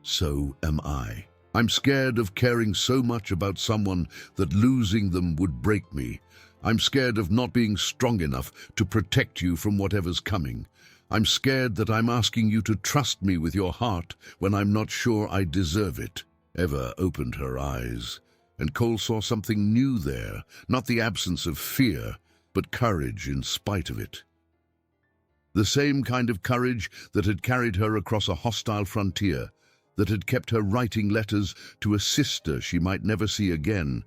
"So am I. I'm scared of caring so much about someone that losing them would break me. I'm scared of not being strong enough to protect you from whatever's coming. I'm scared that I'm asking you to trust me with your heart when I'm not sure I deserve it." Eva opened her eyes, and Cole saw something new there, not the absence of fear, but courage in spite of it. The same kind of courage that had carried her across a hostile frontier, that had kept her writing letters to a sister she might never see again,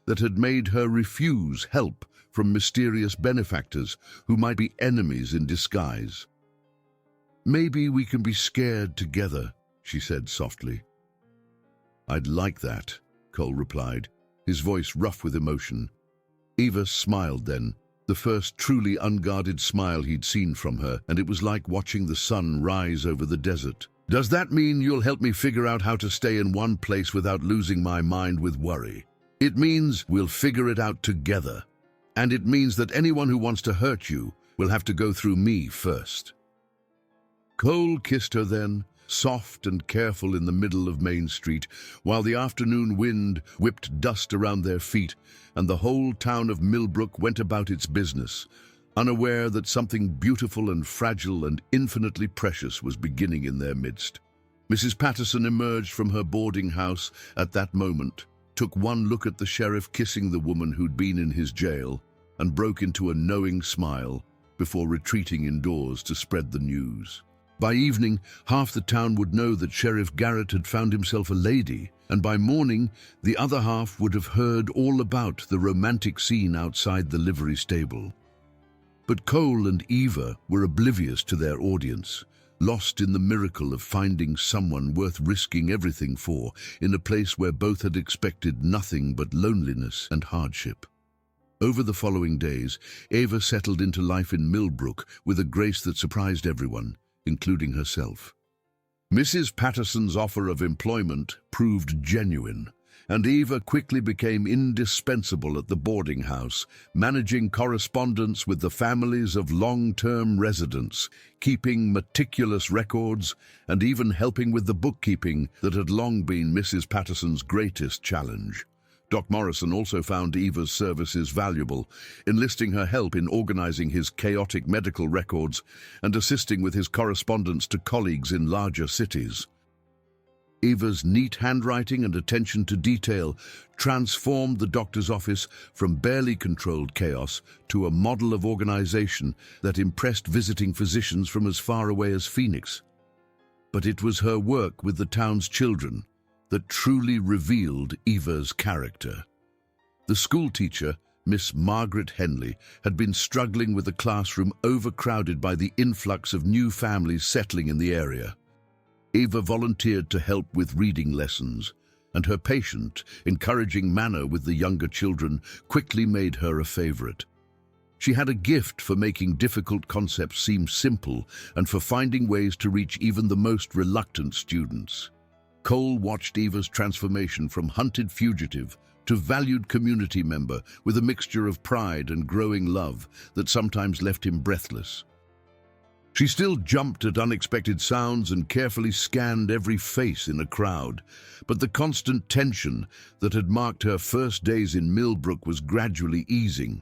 that had made her refuse help from mysterious benefactors who might be enemies in disguise. "Maybe we can be scared together," she said softly. "I'd like that," Cole replied, his voice rough with emotion. Eva smiled then, the first truly unguarded smile he'd seen from her, and it was like watching the sun rise over the desert. "Does that mean you'll help me figure out how to stay in one place without losing my mind with worry? It means we'll figure it out together. And it means that anyone who wants to hurt you will have to go through me first." Cole kissed her then, soft and careful in the middle of Main Street, while the afternoon wind whipped dust around their feet, and the whole town of Millbrook went about its business, unaware that something beautiful and fragile and infinitely precious was beginning in their midst. Mrs. Patterson emerged from her boarding house at that moment, took one look at the sheriff kissing the woman who'd been in his jail, and broke into a knowing smile before retreating indoors to spread the news. By evening, half the town would know that Sheriff Garrett had found himself a lady, and by morning, the other half would have heard all about the romantic scene outside the livery stable. But Cole and Eva were oblivious to their audience, lost in the miracle of finding someone worth risking everything for in a place where both had expected nothing but loneliness and hardship. Over the following days, Eva settled into life in Millbrook with a grace that surprised everyone, including herself. Mrs. Patterson's offer of employment proved genuine, and Eva quickly became indispensable at the boarding house, managing correspondence with the families of long-term residents, keeping meticulous records, and even helping with the bookkeeping that had long been Mrs. Patterson's greatest challenge. Doc Morrison also found Eva's services valuable, enlisting her help in organizing his chaotic medical records and assisting with his correspondence to colleagues in larger cities. Eva's neat handwriting and attention to detail transformed the doctor's office from barely controlled chaos to a model of organization that impressed visiting physicians from as far away as Phoenix. But it was her work with the town's children that truly revealed Eva's character. The schoolteacher, Miss Margaret Henley, had been struggling with a classroom overcrowded by the influx of new families settling in the area. Eva volunteered to help with reading lessons, and her patient, encouraging manner with the younger children quickly made her a favorite. She had a gift for making difficult concepts seem simple and for finding ways to reach even the most reluctant students. Cole watched Eva's transformation from hunted fugitive to valued community member with a mixture of pride and growing love that sometimes left him breathless. She still jumped at unexpected sounds and carefully scanned every face in a crowd, but the constant tension that had marked her first days in Millbrook was gradually easing.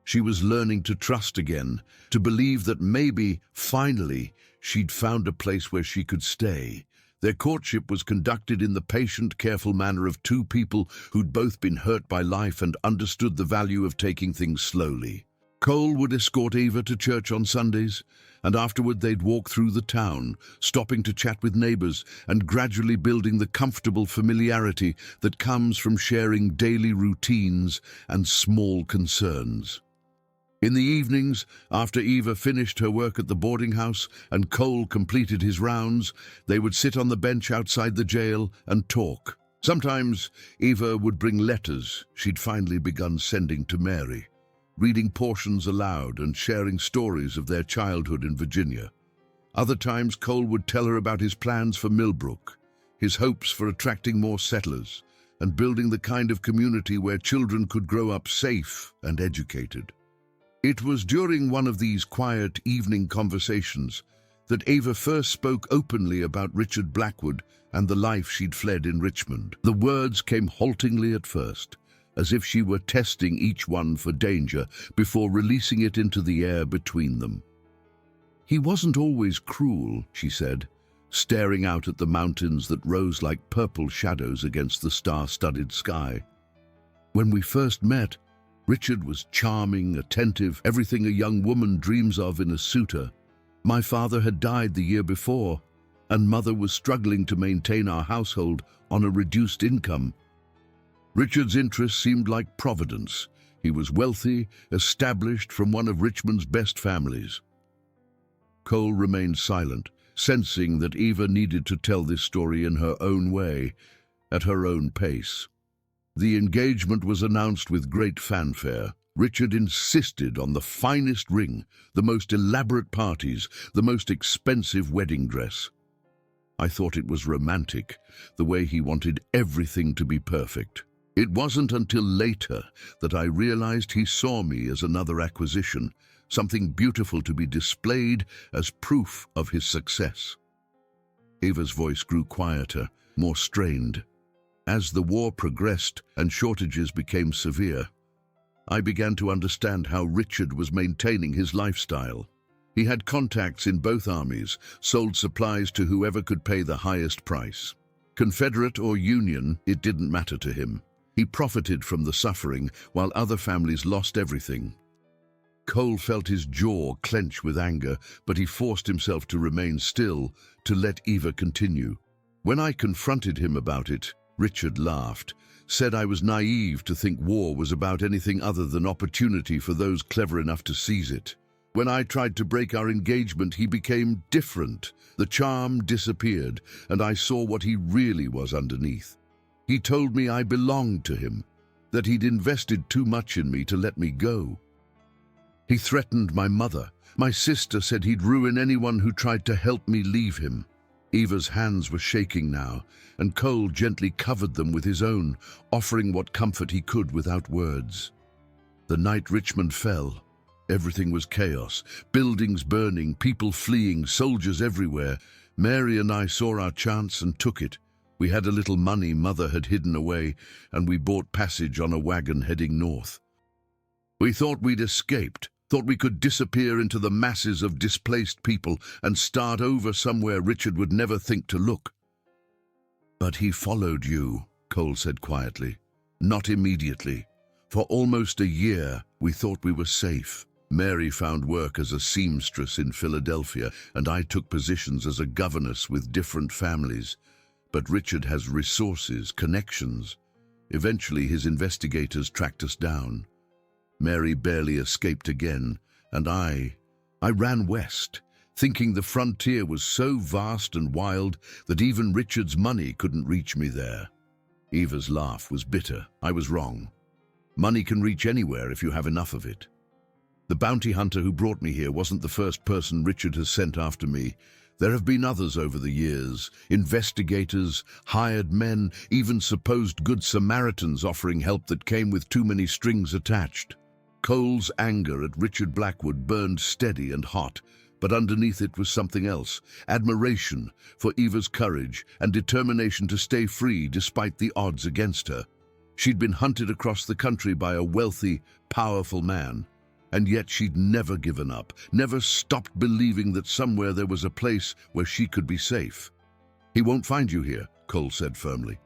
She was learning to trust again, to believe that maybe, finally, she'd found a place where she could stay. Their courtship was conducted in the patient, careful manner of two people who'd both been hurt by life and understood the value of taking things slowly. Cole would escort Eva to church on Sundays, and afterward they'd walk through the town, stopping to chat with neighbors and gradually building the comfortable familiarity that comes from sharing daily routines and small concerns. In the evenings, after Eva finished her work at the boarding house and Cole completed his rounds, they would sit on the bench outside the jail and talk. Sometimes Eva would bring letters she'd finally begun sending to Mary, reading portions aloud and sharing stories of their childhood in Virginia. Other times Cole would tell her about his plans for Millbrook, his hopes for attracting more settlers, and building the kind of community where children could grow up safe and educated. It was during one of these quiet evening conversations that Eva first spoke openly about Richard Blackwood and the life she'd fled in Richmond. The words came haltingly at first, as if she were testing each one for danger before releasing it into the air between them. "He wasn't always cruel," she said, staring out at the mountains that rose like purple shadows against the star-studded sky. "When we first met, Richard was charming, attentive, everything a young woman dreams of in a suitor. My father had died the year before, and Mother was struggling to maintain our household on a reduced income. Richard's interests seemed like providence. He was wealthy, established from one of Richmond's best families." Cole remained silent, sensing that Eva needed to tell this story in her own way, at her own pace. The engagement was announced with great fanfare. Richard insisted on the finest ring, the most elaborate parties, the most expensive wedding dress. I thought it was romantic, the way he wanted everything to be perfect. It wasn't until later that I realized he saw me as another acquisition, something beautiful to be displayed as proof of his success. Eva's voice grew quieter, more strained. As the war progressed and shortages became severe, I began to understand how Richard was maintaining his lifestyle. He had contacts in both armies, sold supplies to whoever could pay the highest price. Confederate or Union, it didn't matter to him. He profited from the suffering while other families lost everything. Cole felt his jaw clench with anger, but he forced himself to remain still, to let Eva continue. When I confronted him about it, Richard laughed, said I was naive to think war was about anything other than opportunity for those clever enough to seize it. When I tried to break our engagement, he became different. The charm disappeared, and I saw what he really was underneath. He told me I belonged to him, that he'd invested too much in me to let me go. He threatened my mother. My sister said he'd ruin anyone who tried to help me leave him. Eva's hands were shaking now, and Cole gently covered them with his own, offering what comfort he could without words. The night Richmond fell, everything was chaos. Buildings burning, people fleeing, soldiers everywhere. Mary and I saw our chance and took it. We had a little money Mother had hidden away, and we bought passage on a wagon heading north. We thought we'd escaped, thought we could disappear into the masses of displaced people and start over somewhere Richard would never think to look. "But he followed you," Cole said quietly. "Not immediately. For almost a year, we thought we were safe. Mary found work as a seamstress in Philadelphia, and I took positions as a governess with different families. But Richard has resources, connections. Eventually, his investigators tracked us down. Mary barely escaped again, and I ran west, thinking the frontier was so vast and wild that even Richard's money couldn't reach me there. Eva's laugh was bitter. I was wrong. Money can reach anywhere if you have enough of it. The bounty hunter who brought me here wasn't the first person Richard has sent after me. There have been others over the years, investigators, hired men, even supposed good Samaritans offering help that came with too many strings attached. Cole's anger at Richard Blackwood burned steady and hot, but underneath it was something else, admiration for Eva's courage and determination to stay free despite the odds against her. She'd been hunted across the country by a wealthy, powerful man, and yet she'd never given up, never stopped believing that somewhere there was a place where she could be safe. "He won't find you here," Cole said firmly.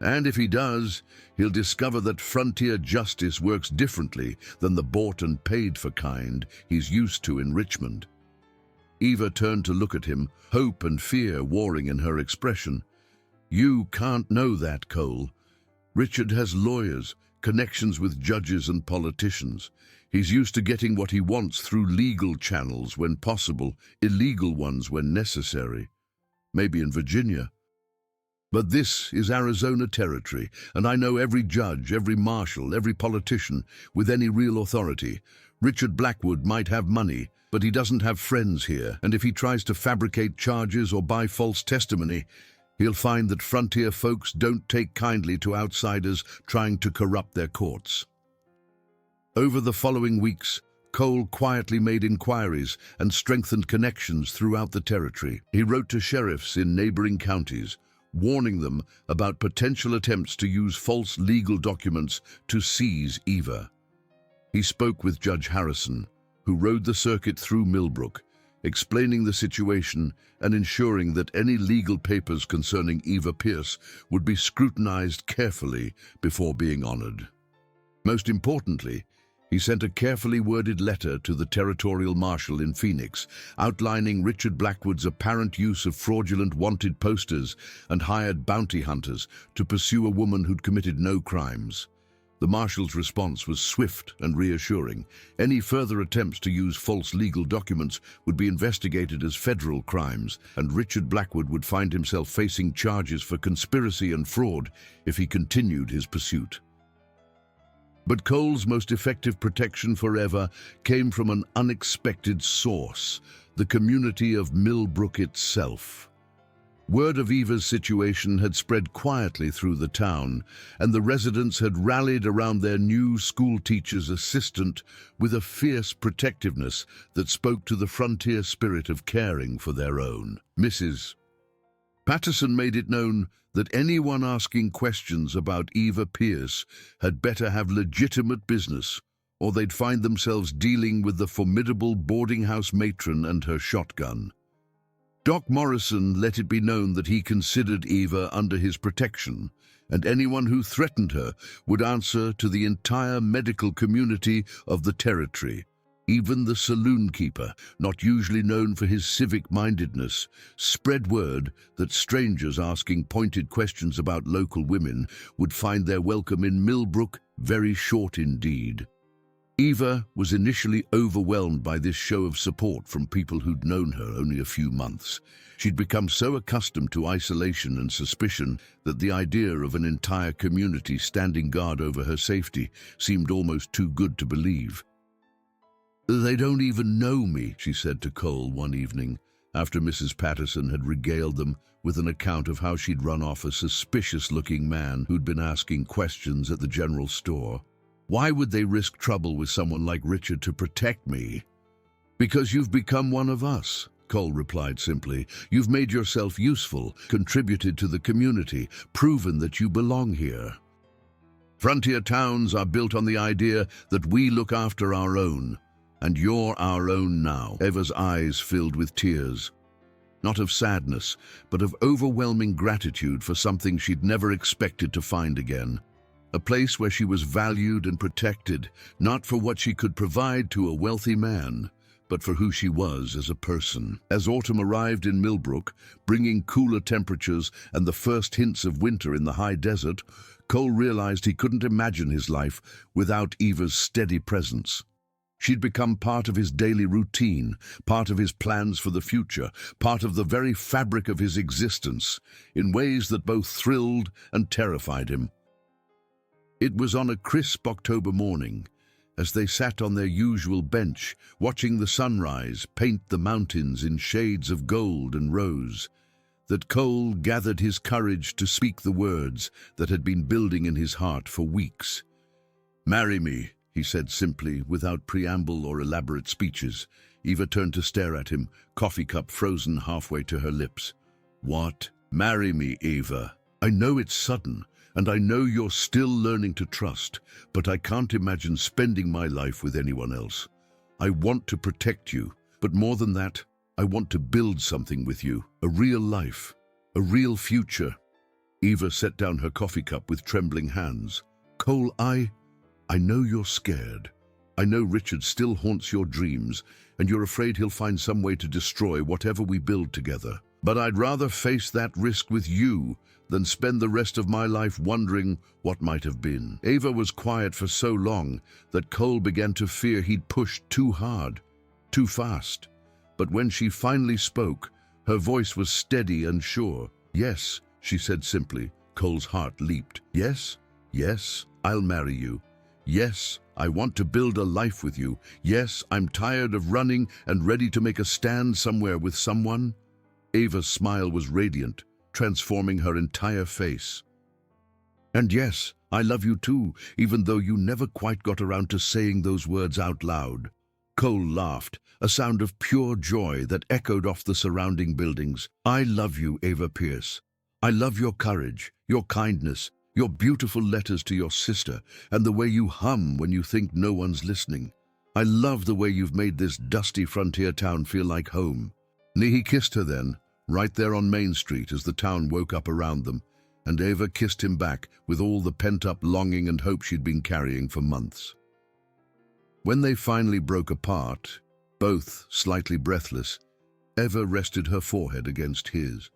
"And if he does, he'll discover that frontier justice works differently than the bought and paid for kind he's used to in Richmond." Eva turned to look at him, hope and fear warring in her expression. "You can't know that, Cole. Richard has lawyers, connections with judges and politicians. He's used to getting what he wants through legal channels when possible, illegal ones when necessary. Maybe in Virginia. But this is Arizona territory, and I know every judge, every marshal, every politician with any real authority. Richard Blackwood might have money, but he doesn't have friends here, and if he tries to fabricate charges or buy false testimony, he'll find that frontier folks don't take kindly to outsiders trying to corrupt their courts." Over the following weeks, Cole quietly made inquiries and strengthened connections throughout the territory. He wrote to sheriffs in neighboring counties, warning them about potential attempts to use false legal documents to seize Eva. He spoke with Judge Harrison, who rode the circuit through Millbrook, explaining the situation and ensuring that any legal papers concerning Eva Pierce would be scrutinized carefully before being honored. Most importantly, he sent a carefully worded letter to the territorial marshal in Phoenix, outlining Richard Blackwood's apparent use of fraudulent wanted posters and hired bounty hunters to pursue a woman who'd committed no crimes. The marshal's response was swift and reassuring. Any further attempts to use false legal documents would be investigated as federal crimes, and Richard Blackwood would find himself facing charges for conspiracy and fraud if he continued his pursuit. But Cole's most effective protection forever came from an unexpected source, the community of Millbrook itself. Word of Eva's situation had spread quietly through the town, and the residents had rallied around their new school teacher's assistant with a fierce protectiveness that spoke to the frontier spirit of caring for their own. Mrs. Patterson made it known that anyone asking questions about Eva Pierce had better have legitimate business, or they'd find themselves dealing with the formidable boarding house matron and her shotgun. Doc Morrison let it be known that he considered Eva under his protection, and anyone who threatened her would answer to the entire medical community of the territory. Even the saloon keeper, not usually known for his civic-mindedness, spread word that strangers asking pointed questions about local women would find their welcome in Millbrook very short indeed. Eva was initially overwhelmed by this show of support from people who'd known her only a few months. She'd become so accustomed to isolation and suspicion that the idea of an entire community standing guard over her safety seemed almost too good to believe. "They don't even know me," she said to Cole one evening, after Mrs. Patterson had regaled them with an account of how she'd run off a suspicious-looking man who'd been asking questions at the general store. "Why would they risk trouble with someone like Richard to protect me?" "Because you've become one of us," Cole replied simply. "You've made yourself useful, contributed to the community, proven that you belong here. Frontier towns are built on the idea that we look after our own, and you're our own now." Eva's eyes filled with tears, not of sadness, but of overwhelming gratitude for something she'd never expected to find again. A place where she was valued and protected, not for what she could provide to a wealthy man, but for who she was as a person. As autumn arrived in Millbrook, bringing cooler temperatures and the first hints of winter in the high desert, Cole realized he couldn't imagine his life without Eva's steady presence. She'd become part of his daily routine, part of his plans for the future, part of the very fabric of his existence, in ways that both thrilled and terrified him. It was on a crisp October morning, as they sat on their usual bench, watching the sunrise paint the mountains in shades of gold and rose, that Cole gathered his courage to speak the words that had been building in his heart for weeks. "Marry me," he said simply, without preamble or elaborate speeches. Eva turned to stare at him, coffee cup frozen halfway to her lips. "What? Marry me, Eva. I know it's sudden, and I know you're still learning to trust, but I can't imagine spending my life with anyone else. I want to protect you, but more than that, I want to build something with you, a real life, a real future." Eva set down her coffee cup with trembling hands. "Cole, I know you're scared. I know Richard still haunts your dreams, and you're afraid he'll find some way to destroy whatever we build together. But I'd rather face that risk with you than spend the rest of my life wondering what might have been." Eva was quiet for so long that Cole began to fear he'd pushed too hard, too fast. But when she finally spoke, her voice was steady and sure. "Yes," she said simply. Cole's heart leaped. "Yes, yes, I'll marry you. Yes, I want to build a life with you. Yes, I'm tired of running and ready to make a stand somewhere with someone." Eva's smile was radiant, transforming her entire face. "And yes, I love you too, even though you never quite got around to saying those words out loud." Cole laughed, a sound of pure joy that echoed off the surrounding buildings. "I love you, Eva Pierce. I love your courage, your kindness, your beautiful letters to your sister, and the way you hum when you think no one's listening. I love the way you've made this dusty frontier town feel like home." He kissed her then, right there on Main Street as the town woke up around them, and Eva kissed him back with all the pent-up longing and hope she'd been carrying for months. When they finally broke apart, both slightly breathless, Eva rested her forehead against his.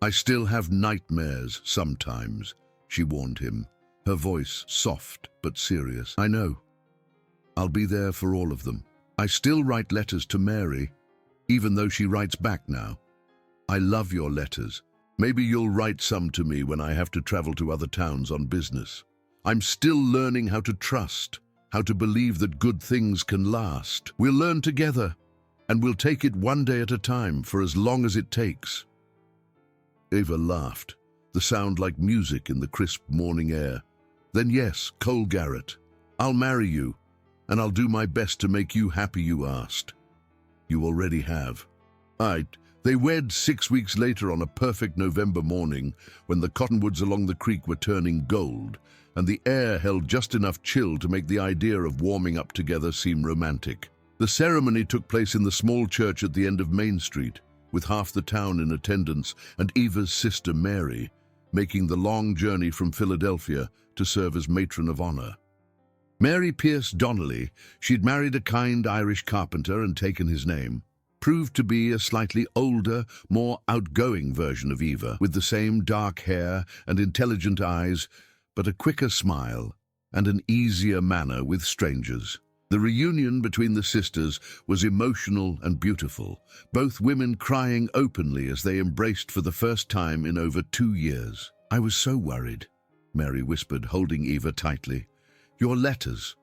"I still have nightmares sometimes," she warned him, her voice soft but serious. "I know. I'll be there for all of them. I still write letters to Mary, even though she writes back now. I love your letters. Maybe you'll write some to me when I have to travel to other towns on business. I'm still learning how to trust, how to believe that good things can last. We'll learn together, and we'll take it one day at a time for as long as it takes." Eva laughed, the sound like music in the crisp morning air. "Then yes, Cole Garrett, I'll marry you, and I'll do my best to make you happy," you asked. "You already have." They wed 6 weeks later on a perfect November morning when the cottonwoods along the creek were turning gold, and the air held just enough chill to make the idea of warming up together seem romantic. The ceremony took place in the small church at the end of Main Street, with half the town in attendance and Eva's sister Mary making the long journey from Philadelphia to serve as matron of honor. Mary Pierce Donnelly, she'd married a kind Irish carpenter and taken his name, proved to be a slightly older, more outgoing version of Eva, with the same dark hair and intelligent eyes, but a quicker smile and an easier manner with strangers. The reunion between the sisters was emotional and beautiful, both women crying openly as they embraced for the first time in over 2 years. "I was so worried," Mary whispered, holding Eva tightly. "Your letters.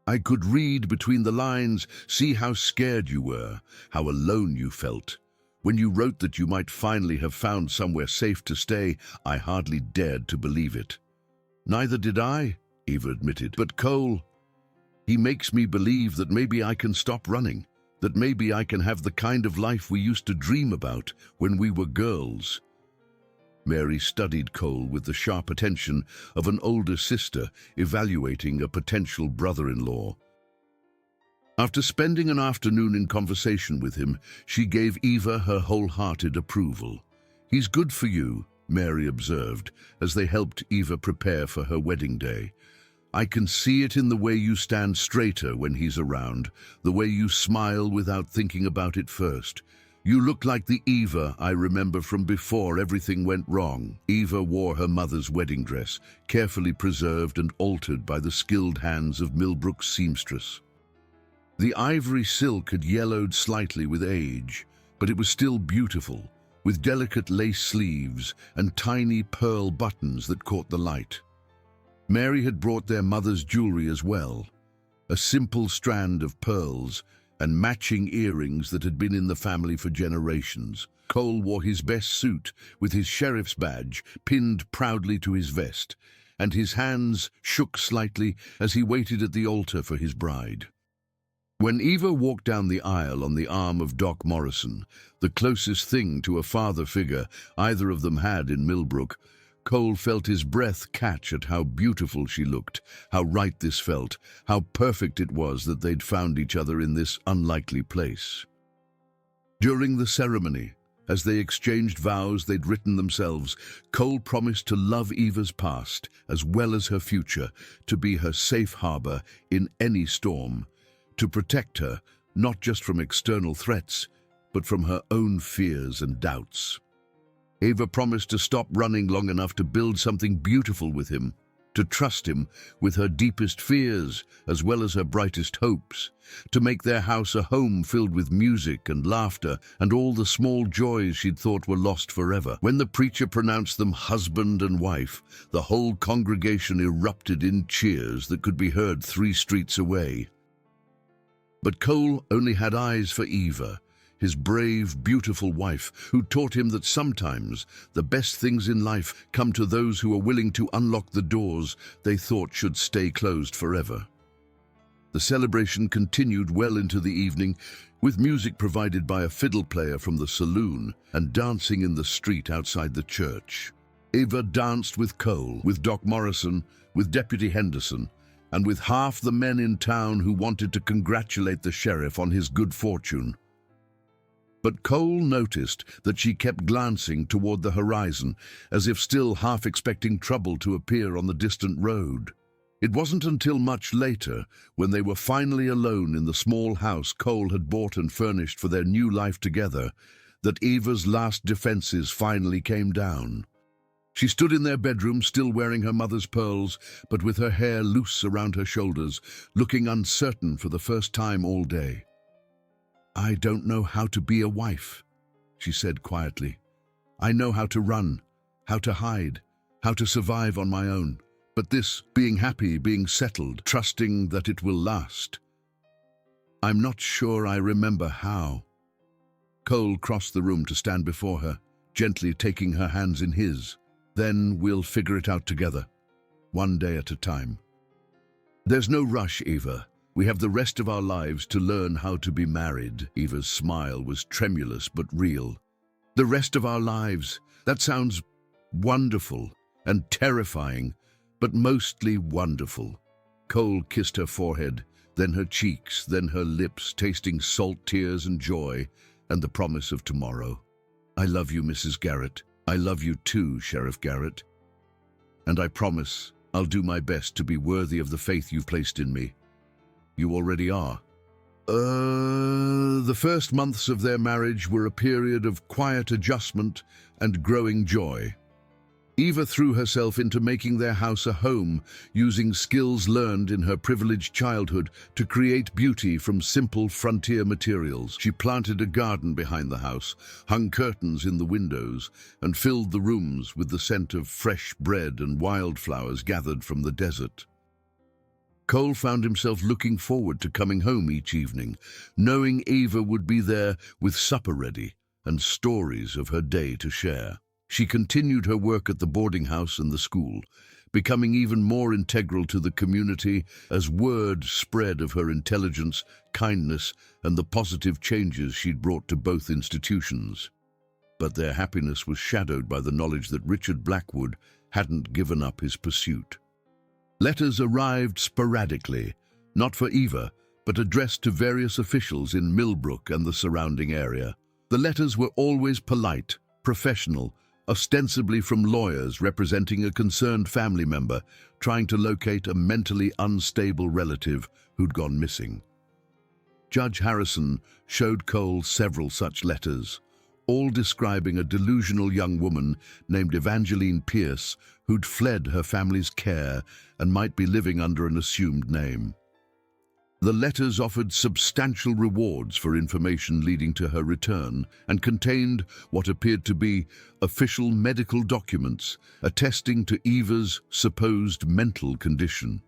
I could read between the lines, see how scared you were, how alone you felt. When you wrote that you might finally have found somewhere safe to stay, I hardly dared to believe it." "Neither did I," Eva admitted. "But Cole, he makes me believe that maybe I can stop running, that maybe I can have the kind of life we used to dream about when we were girls." Mary studied Cole with the sharp attention of an older sister evaluating a potential brother-in-law. After spending an afternoon in conversation with him, she gave Eva her wholehearted approval. "He's good for you," Mary observed, as they helped Eva prepare for her wedding day. I can see it in the way you stand straighter when he's around, the way you smile without thinking about it first. You look like the Eva I remember from before everything went wrong. Eva wore her mother's wedding dress, carefully preserved and altered by the skilled hands of Millbrook's seamstress. The ivory silk had yellowed slightly with age, but it was still beautiful, with delicate lace sleeves and tiny pearl buttons that caught the light. Mary had brought their mother's jewelry as well, a simple strand of pearls and matching earrings that had been in the family for generations. Cole wore his best suit with his sheriff's badge pinned proudly to his vest, and his hands shook slightly as he waited at the altar for his bride. When Eva walked down the aisle on the arm of Doc Morrison, the closest thing to a father figure either of them had in Millbrook, Cole felt his breath catch at how beautiful she looked, how right this felt, how perfect it was that they'd found each other in this unlikely place. During the ceremony, as they exchanged vows they'd written themselves, Cole promised to love Eva's past as well as her future, to be her safe harbor in any storm, to protect her not just from external threats, but from her own fears and doubts. Eva promised to stop running long enough to build something beautiful with him, to trust him with her deepest fears as well as her brightest hopes, to make their house a home filled with music and laughter and all the small joys she'd thought were lost forever. When the preacher pronounced them husband and wife, the whole congregation erupted in cheers that could be heard 3 streets away. But Cole only had eyes for Eva, his brave, beautiful wife, who taught him that sometimes the best things in life come to those who are willing to unlock the doors they thought should stay closed forever. The celebration continued well into the evening, with music provided by a fiddle player from the saloon and dancing in the street outside the church. Eva danced with Cole, with Doc Morrison, with Deputy Henderson, and with half the men in town who wanted to congratulate the sheriff on his good fortune. But Cole noticed that she kept glancing toward the horizon, as if still half expecting trouble to appear on the distant road. It wasn't until much later, when they were finally alone in the small house Cole had bought and furnished for their new life together, that Eva's last defenses finally came down. She stood in their bedroom, still wearing her mother's pearls, but with her hair loose around her shoulders, looking uncertain for the first time all day. "I don't know how to be a wife," she said quietly. "I know how to run, how to hide, how to survive on my own. But this, being happy, being settled, trusting that it will last, I'm not sure I remember how." Cole crossed the room to stand before her, gently taking her hands in his. "Then we'll figure it out together, one day at a time. There's no rush, Eva. We have the rest of our lives to learn how to be married." Eva's smile was tremulous but real. "The rest of our lives, that sounds wonderful and terrifying, but mostly wonderful." Cole kissed her forehead, then her cheeks, then her lips, tasting salt tears and joy, and the promise of tomorrow. "I love you, Mrs. Garrett. I love you too, Sheriff Garrett. And I promise I'll do my best to be worthy of the faith you've placed in me." "You already are." The first months of their marriage were a period of quiet adjustment and growing joy. Eva threw herself into making their house a home, using skills learned in her privileged childhood to create beauty from simple frontier materials. She planted a garden behind the house, hung curtains in the windows, and filled the rooms with the scent of fresh bread and wildflowers gathered from the desert. Cole found himself looking forward to coming home each evening, knowing Eva would be there with supper ready and stories of her day to share. She continued her work at the boarding house and the school, becoming even more integral to the community as word spread of her intelligence, kindness, and the positive changes she'd brought to both institutions. But their happiness was shadowed by the knowledge that Richard Blackwood hadn't given up his pursuit. Letters arrived sporadically, not for Eva, but addressed to various officials in Millbrook and the surrounding area. The letters were always polite, professional, ostensibly from lawyers representing a concerned family member trying to locate a mentally unstable relative who'd gone missing. Judge Harrison showed Cole several such letters, all describing a delusional young woman named Evangeline Pierce who'd fled her family's care and might be living under an assumed name. The letters offered substantial rewards for information leading to her return and contained what appeared to be official medical documents attesting to Eva's supposed mental condition.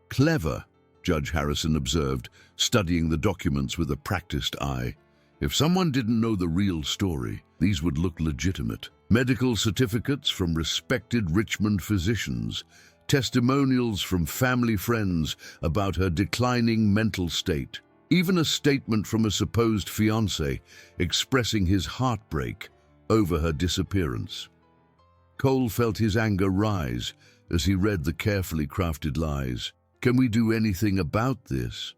Clever, Judge Harrison observed, studying the documents with a practiced eye. If someone didn't know the real story, these would look legitimate. Medical certificates from respected Richmond physicians, testimonials from family friends about her declining mental state, even a statement from a supposed fiancé expressing his heartbreak over her disappearance. Cole felt his anger rise as he read the carefully crafted lies. Can we do anything about this?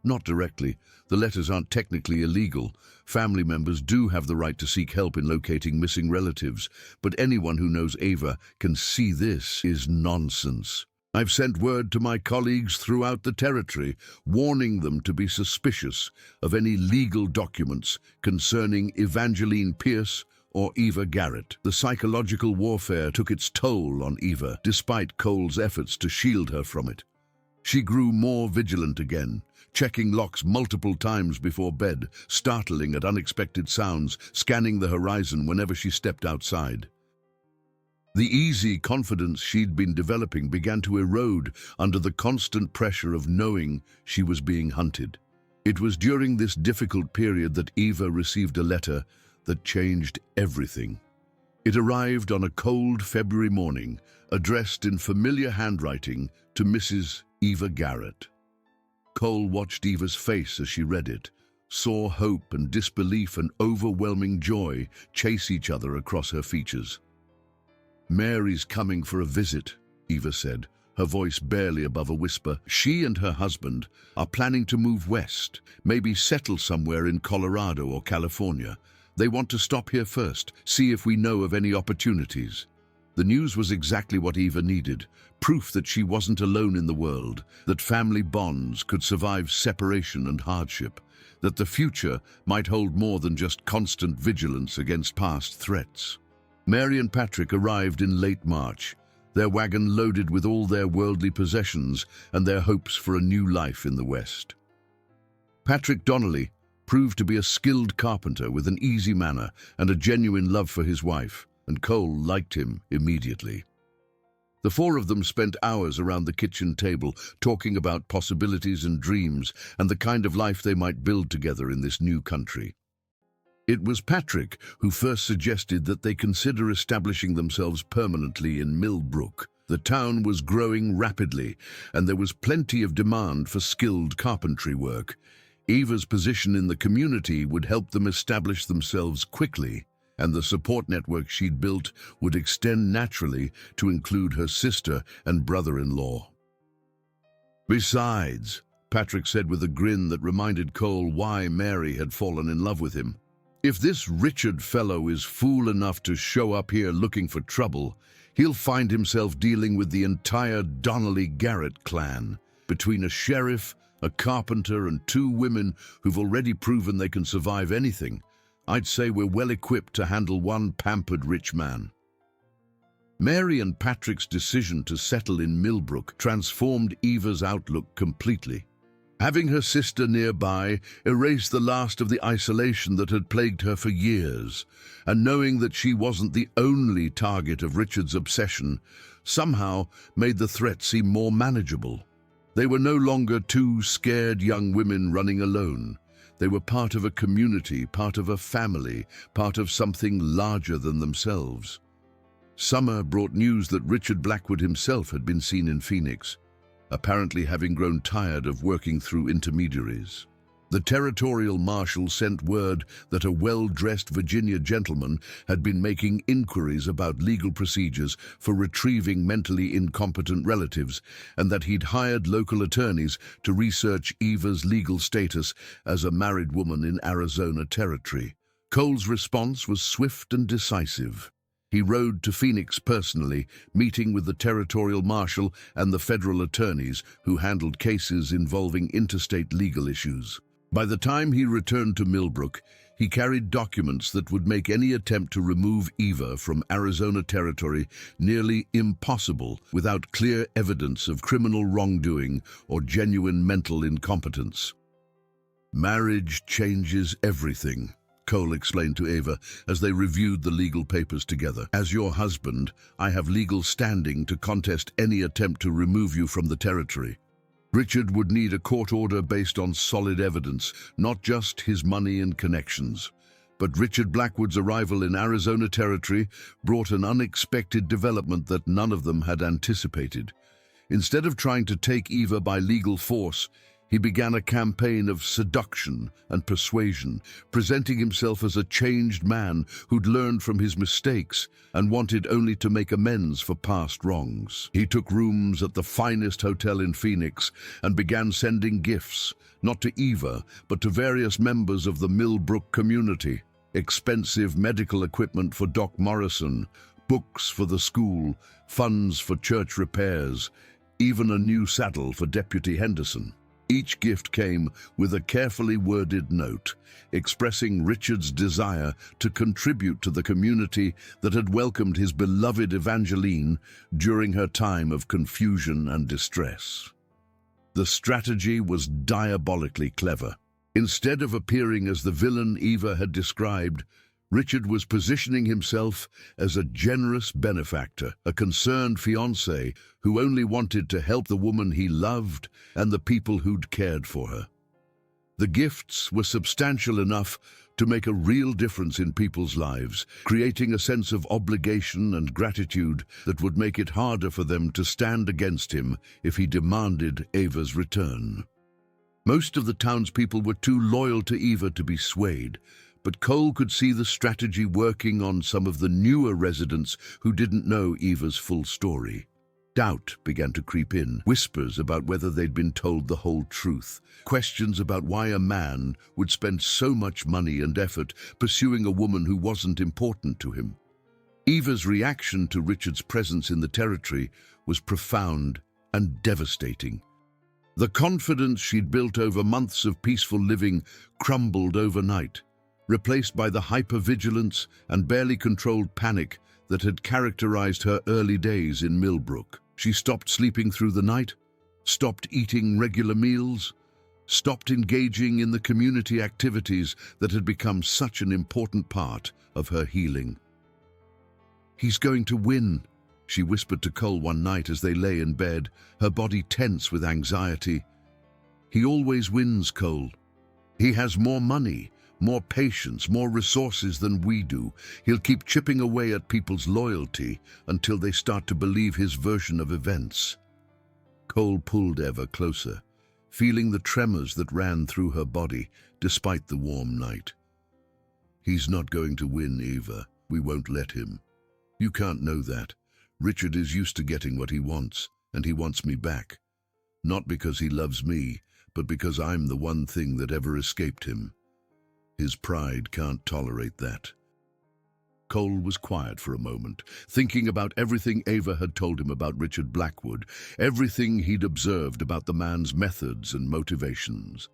Not directly. The letters aren't technically illegal. Family members do have the right to seek help in locating missing relatives, but anyone who knows Ava can see this is nonsense. I've sent word to my colleagues throughout the territory, warning them to be suspicious of any legal documents concerning Evangeline Pierce or Eva Garrett. The psychological warfare took its toll on Eva, despite Cole's efforts to shield her from it. She grew more vigilant again, checking locks multiple times before bed, startling at unexpected sounds, scanning the horizon whenever she stepped outside. The easy confidence she'd been developing began to erode under the constant pressure of knowing she was being hunted. It was during this difficult period that Eva received a letter that changed everything. It arrived on a cold February morning, addressed in familiar handwriting to Mrs. Eva Garrett. Cole watched Eva's face as she read it, saw hope and disbelief and overwhelming joy chase each other across her features. "Mary's coming for a visit," Eva said, her voice barely above a whisper. "She and her husband are planning to move west, maybe settle somewhere in Colorado or California. They want to stop here first, see if we know of any opportunities." The news was exactly what Eva needed, proof that she wasn't alone in the world, that family bonds could survive separation and hardship, that the future might hold more than just constant vigilance against past threats. Mary and Patrick arrived in late March, their wagon loaded with all their worldly possessions and their hopes for a new life in the West. Patrick Donnelly proved to be a skilled carpenter with an easy manner and a genuine love for his wife, and Cole liked him immediately. The four of them spent hours around the kitchen table talking about possibilities and dreams and the kind of life they might build together in this new country. It was Patrick who first suggested that they consider establishing themselves permanently in Millbrook. The town was growing rapidly, and there was plenty of demand for skilled carpentry work. Eva's position in the community would help them establish themselves quickly, and the support network she'd built would extend naturally to include her sister and brother-in-law. "Besides," Patrick said with a grin that reminded Cole why Mary had fallen in love with him, "if this Richard fellow is fool enough to show up here looking for trouble, he'll find himself dealing with the entire Donnelly Garrett clan, between a sheriff, a carpenter, and two women who've already proven they can survive anything. I'd say we're well equipped to handle one pampered rich man." Mary and Patrick's decision to settle in Millbrook transformed Eva's outlook completely. Having her sister nearby erased the last of the isolation that had plagued her for years, and knowing that she wasn't the only target of Richard's obsession somehow made the threat seem more manageable. They were no longer two scared young women running alone. They were part of a community, part of a family, part of something larger than themselves. Summer brought news that Richard Blackwood himself had been seen in Phoenix, apparently having grown tired of working through intermediaries. The territorial marshal sent word that a well-dressed Virginia gentleman had been making inquiries about legal procedures for retrieving mentally incompetent relatives, and that he'd hired local attorneys to research Eva's legal status as a married woman in Arizona territory. Cole's response was swift and decisive. He rode to Phoenix personally, meeting with the territorial marshal and the federal attorneys who handled cases involving interstate legal issues. By the time he returned to Millbrook, he carried documents that would make any attempt to remove Eva from Arizona territory nearly impossible without clear evidence of criminal wrongdoing or genuine mental incompetence. "Marriage changes everything," Cole explained to Eva as they reviewed the legal papers together. "As your husband, I have legal standing to contest any attempt to remove you from the territory. Richard would need a court order based on solid evidence, not just his money and connections." But Richard Blackwood's arrival in Arizona territory brought an unexpected development that none of them had anticipated. Instead of trying to take Eva by legal force, he began a campaign of seduction and persuasion, presenting himself as a changed man who'd learned from his mistakes and wanted only to make amends for past wrongs. He took rooms at the finest hotel in Phoenix and began sending gifts, not to Eva, but to various members of the Millbrook community. Expensive medical equipment for Doc Morrison, books for the school, funds for church repairs, even a new saddle for Deputy Henderson. Each gift came with a carefully worded note, expressing Richard's desire to contribute to the community that had welcomed his beloved Evangeline during her time of confusion and distress. The strategy was diabolically clever. Instead of appearing as the villain Eva had described, Richard was positioning himself as a generous benefactor, a concerned fiancé who only wanted to help the woman he loved and the people who'd cared for her. The gifts were substantial enough to make a real difference in people's lives, creating a sense of obligation and gratitude that would make it harder for them to stand against him if he demanded Eva's return. Most of the townspeople were too loyal to Eva to be swayed, but Cole could see the strategy working on some of the newer residents who didn't know Eva's full story. Doubt began to creep in, whispers about whether they'd been told the whole truth, questions about why a man would spend so much money and effort pursuing a woman who wasn't important to him. Eva's reaction to Richard's presence in the territory was profound and devastating. The confidence she'd built over months of peaceful living crumbled overnight, replaced by the hypervigilance and barely controlled panic that had characterized her early days in Millbrook. She stopped sleeping through the night, stopped eating regular meals, stopped engaging in the community activities that had become such an important part of her healing. "He's going to win," she whispered to Cole one night as they lay in bed, her body tense with anxiety. "He always wins, Cole. He has more money, more patience, more resources than we do. He'll keep chipping away at people's loyalty until they start to believe his version of events." Cole pulled Eva closer, feeling the tremors that ran through her body despite the warm night. "He's not going to win, Eva. We won't let him. You can't know that. Richard is used to getting what he wants, and he wants me back. Not because he loves me, but because I'm the one thing that ever escaped him. His pride can't tolerate that." Cole was quiet for a moment, thinking about everything Eva had told him about Richard Blackwood, everything he'd observed about the man's methods and motivations.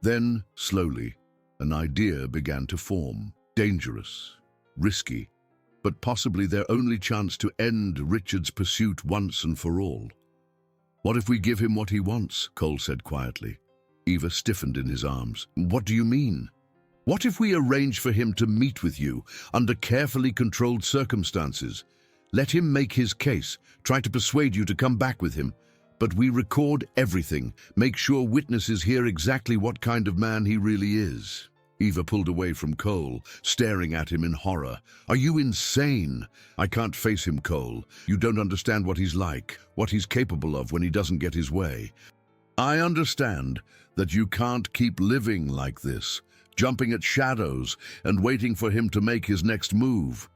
Then, slowly, an idea began to form. Dangerous, risky, but possibly their only chance to end Richard's pursuit once and for all. "What if we give him what he wants?" Cole said quietly. Eva stiffened in his arms. "What do you mean?" "What if we arrange for him to meet with you under carefully controlled circumstances? Let him make his case, try to persuade you to come back with him. But we record everything, make sure witnesses hear exactly what kind of man he really is." Eva pulled away from Cole, staring at him in horror. "Are you insane? I can't face him, Cole. You don't understand what he's like, what he's capable of when he doesn't get his way. I understand that you can't keep living like this, jumping at shadows and waiting for him to make his next move.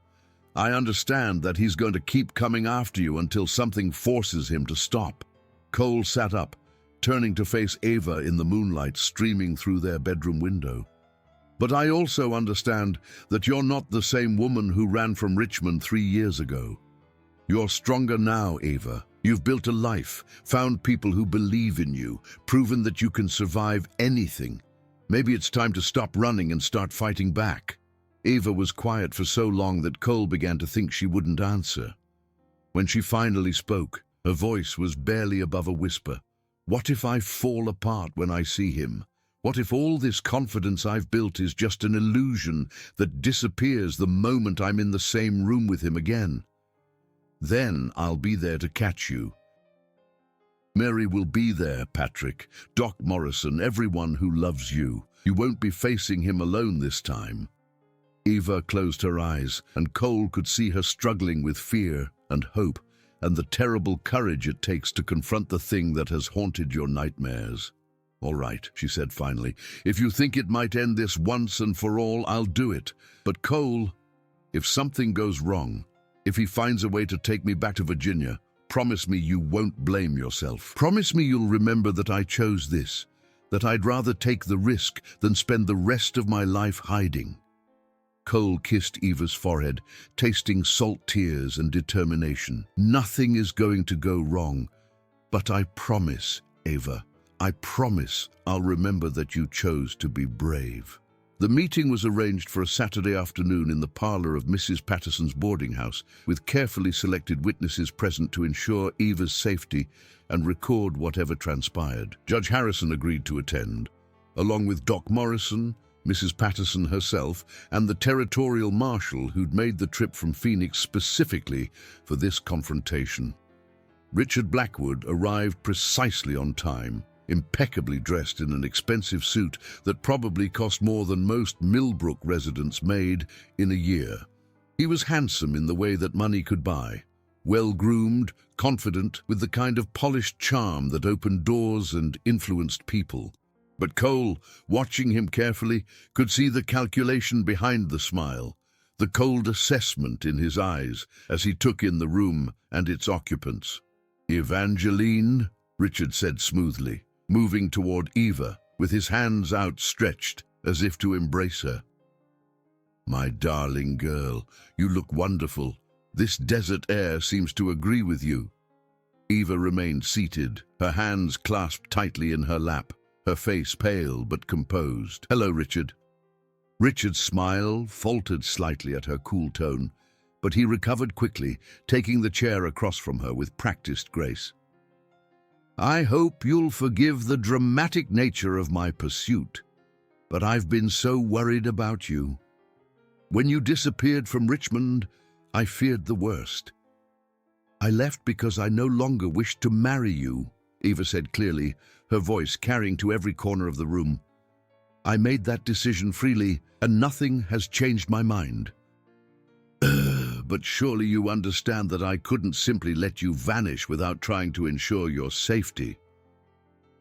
I understand that he's going to keep coming after you until something forces him to stop." Cole sat up, turning to face Eva in the moonlight streaming through their bedroom window. But I also understand that you're not the same woman who ran from Richmond 3 years ago. You're stronger now, Ava. You've built a life, found people who believe in you, proven that you can survive anything. Maybe it's time to stop running and start fighting back. Ava was quiet for so long that Cole began to think she wouldn't answer. When she finally spoke, her voice was barely above a whisper. What if I fall apart when I see him? What if all this confidence I've built is just an illusion that disappears the moment I'm in the same room with him again? Then I'll be there to catch you. Mary will be there, Patrick, Doc Morrison, everyone who loves you. You won't be facing him alone this time. Eva closed her eyes, and Cole could see her struggling with fear and hope and the terrible courage it takes to confront the thing that has haunted your nightmares. All right, she said finally. If you think it might end this once and for all, I'll do it. But Cole, if something goes wrong, if he finds a way to take me back to Virginia, promise me you won't blame yourself. Promise me you'll remember that I chose this, that I'd rather take the risk than spend the rest of my life hiding. Cole kissed Eva's forehead, tasting salt tears and determination. Nothing is going to go wrong, but I promise, Ava, I promise I'll remember that you chose to be brave. The meeting was arranged for a Saturday afternoon in the parlor of Mrs. Patterson's boarding house, with carefully selected witnesses present to ensure Eva's safety and record whatever transpired. Judge Harrison agreed to attend, along with Doc Morrison, Mrs. Patterson herself, and the territorial marshal who'd made the trip from Phoenix specifically for this confrontation. Richard Blackwood arrived precisely on time, impeccably dressed in an expensive suit that probably cost more than most Millbrook residents made in a year. He was handsome in the way that money could buy, well-groomed, confident, with the kind of polished charm that opened doors and influenced people. But Cole, watching him carefully, could see the calculation behind the smile, the cold assessment in his eyes as he took in the room and its occupants. "Evangeline," Richard said smoothly, moving toward Eva, with his hands outstretched as if to embrace her. "My darling girl, you look wonderful. This desert air seems to agree with you." Eva remained seated, her hands clasped tightly in her lap, her face pale but composed. "Hello, Richard." Richard's smile faltered slightly at her cool tone, but he recovered quickly, taking the chair across from her with practiced grace. "I hope you'll forgive the dramatic nature of my pursuit, but I've been so worried about you. When you disappeared from Richmond, I feared the worst. I left because I no longer wished to marry you," Eva said clearly, her voice carrying to every corner of the room. "I made that decision freely, and nothing has changed my mind. But surely you understand that I couldn't simply let you vanish without trying to ensure your safety."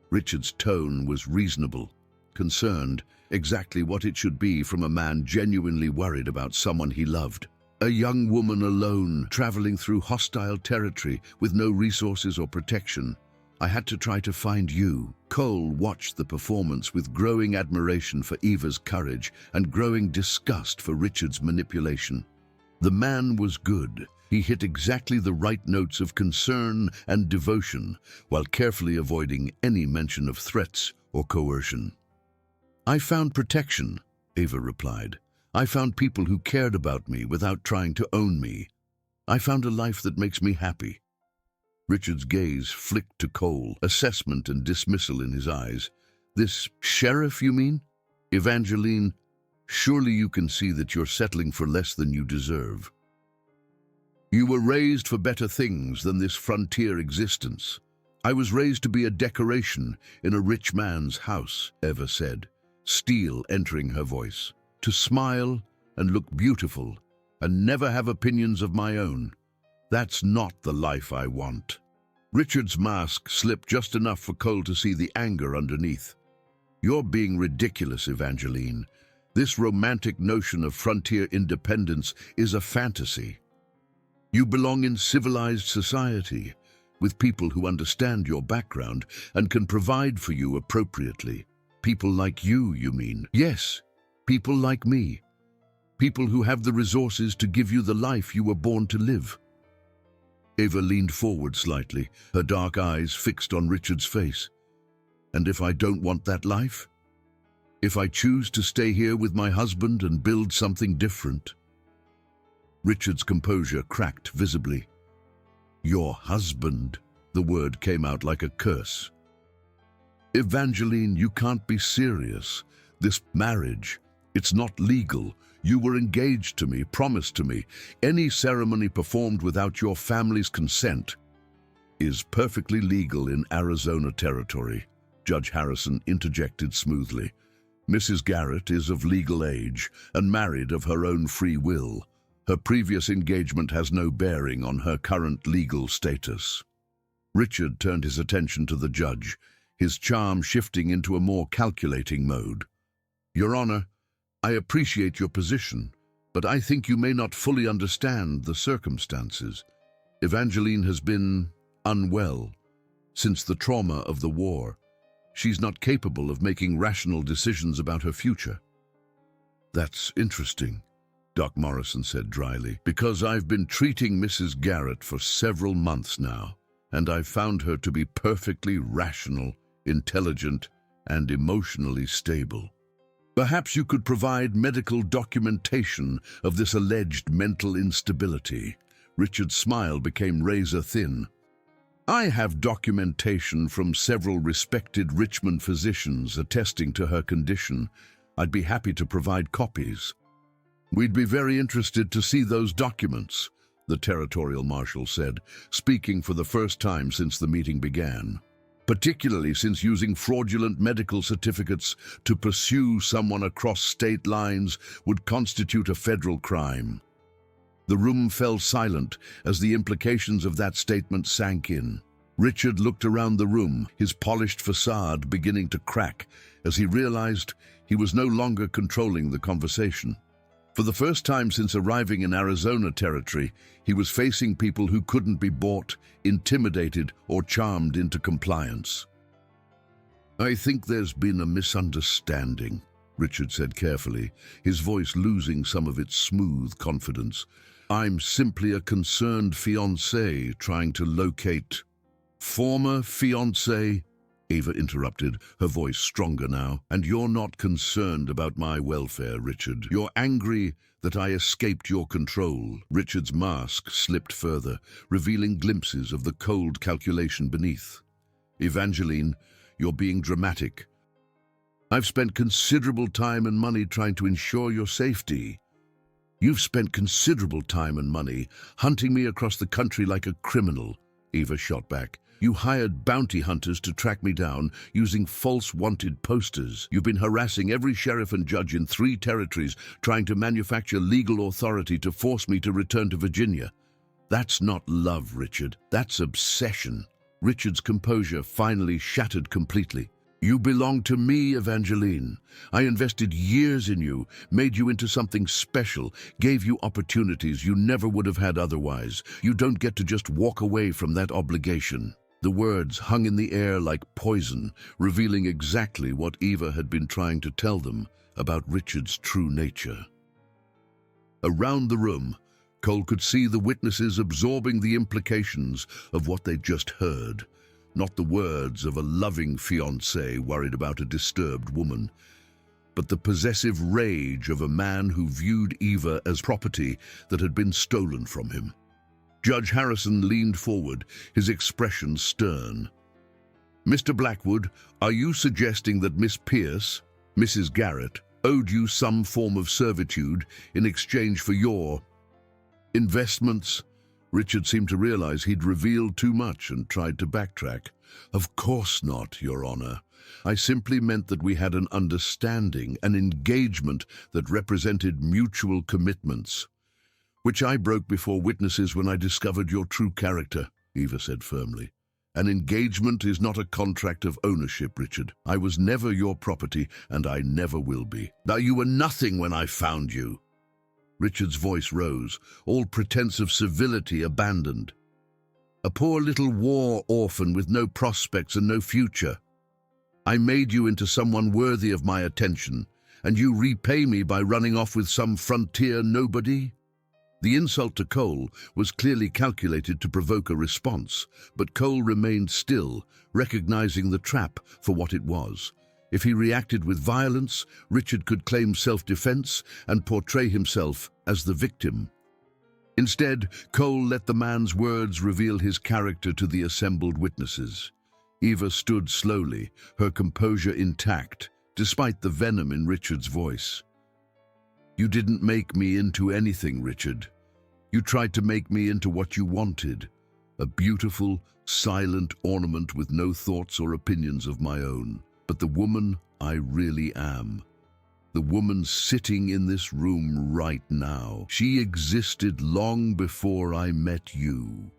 Richard's tone was reasonable, concerned, exactly what it should be from a man genuinely worried about someone he loved. A young woman alone, traveling through hostile territory with no resources or protection. I had to try to find you. Cole watched the performance with growing admiration for Eva's courage and growing disgust for Richard's manipulation. The man was good. He hit exactly the right notes of concern and devotion, while carefully avoiding any mention of threats or coercion. "I found protection," Ava replied. "I found people who cared about me without trying to own me. I found a life that makes me happy." Richard's gaze flicked to Cole, assessment and dismissal in his eyes. "This sheriff, you mean? Evangeline, surely you can see that you're settling for less than you deserve. You were raised for better things than this frontier existence." "I was raised to be a decoration in a rich man's house," Eva said, steel entering her voice. "To smile and look beautiful and never have opinions of my own. That's not the life I want." Richard's mask slipped just enough for Cole to see the anger underneath. "You're being ridiculous, Evangeline. This romantic notion of frontier independence is a fantasy. You belong in civilized society, with people who understand your background and can provide for you appropriately. People like you mean?" "Yes, People like me. People who have the resources to give you the life you were born to live. Ava leaned forward slightly, her dark eyes fixed on Richard's face. And if I don't want that life? If I choose to stay here with my husband and build something different? Richard's composure cracked visibly. Your husband, the word came out like a curse. Evangeline, you can't be serious. This marriage, it's not legal. You were engaged to me, promised to me. Any ceremony performed without your family's consent is perfectly legal in Arizona territory. Judge Harrison interjected smoothly. Mrs. Garrett is of legal age and married of her own free will. Her previous engagement has no bearing on her current legal status. Richard turned his attention to the judge, his charm shifting into a more calculating mode. Your Honor, I appreciate your position, but I think you may not fully understand the circumstances. Evangeline has been unwell since the trauma of the war. She's not capable of making rational decisions about her future. That's interesting, Doc Morrison said dryly, because I've been treating Mrs. Garrett for several months now, and I've found her to be perfectly rational, intelligent, and emotionally stable. Perhaps you could provide medical documentation of this alleged mental instability. Richard's smile became razor thin. I have documentation from several respected Richmond physicians attesting to her condition. I'd be happy to provide copies. We'd be very interested to see those documents, the territorial marshal said, speaking for the first time since the meeting began. Particularly since using fraudulent medical certificates to pursue someone across state lines would constitute a federal crime. The room fell silent as the implications of that statement sank in. Richard looked around the room, his polished facade beginning to crack as he realized he was no longer controlling the conversation. For the first time since arriving in Arizona territory, he was facing people who couldn't be bought, intimidated, or charmed into compliance. I think there's been a misunderstanding, Richard said carefully, his voice losing some of its smooth confidence. I'm simply a concerned fiancé trying to locate... Former fiancé? Ava interrupted, her voice stronger now. And you're not concerned about my welfare, Richard. You're angry that I escaped your control. Richard's mask slipped further, revealing glimpses of the cold calculation beneath. Evangeline, you're being dramatic. I've spent considerable time and money trying to ensure your safety. You've spent considerable time and money hunting me across the country like a criminal, Eva shot back. You hired bounty hunters to track me down using false wanted posters. You've been harassing every sheriff and judge in 3 territories, trying to manufacture legal authority to force me to return to Virginia. That's not love, Richard. That's obsession. Richard's composure finally shattered completely. You belong to me, Evangeline. I invested years in you, made you into something special, gave you opportunities you never would have had otherwise. You don't get to just walk away from that obligation. The words hung in the air like poison, revealing exactly what Eva had been trying to tell them about Richard's true nature. Around the room, Cole could see the witnesses absorbing the implications of what they'd just heard. Not the words of a loving fiancé worried about a disturbed woman, but the possessive rage of a man who viewed Eva as property that had been stolen from him. Judge Harrison leaned forward, his expression stern. Mr. Blackwood, are you suggesting that Miss Pierce, Mrs. Garrett, owed you some form of servitude in exchange for your investments? Richard seemed to realize he'd revealed too much and tried to backtrack. Of course not, Your Honor. I simply meant that we had an understanding, an engagement that represented mutual commitments, which I broke before witnesses when I discovered your true character, Eva said firmly. An engagement is not a contract of ownership, Richard. I was never your property, and I never will be. Now, you were nothing when I found you. Richard's voice rose, all pretense of civility abandoned. A poor little war orphan with no prospects and no future. I made you into someone worthy of my attention, And you repay me by running off with some frontier nobody? The insult to Cole was clearly calculated to provoke a response, but Cole remained still, recognizing the trap for what it was. If he reacted with violence, Richard could claim self-defense and portray himself as the victim. Instead, Cole let the man's words reveal his character to the assembled witnesses. Eva stood slowly, her composure intact, despite the venom in Richard's voice. You didn't make me into anything, Richard. You tried to make me into what you wanted, a beautiful, silent ornament with no thoughts or opinions of my own. But the woman I really am, the woman sitting in this room right now, she existed long before I met you.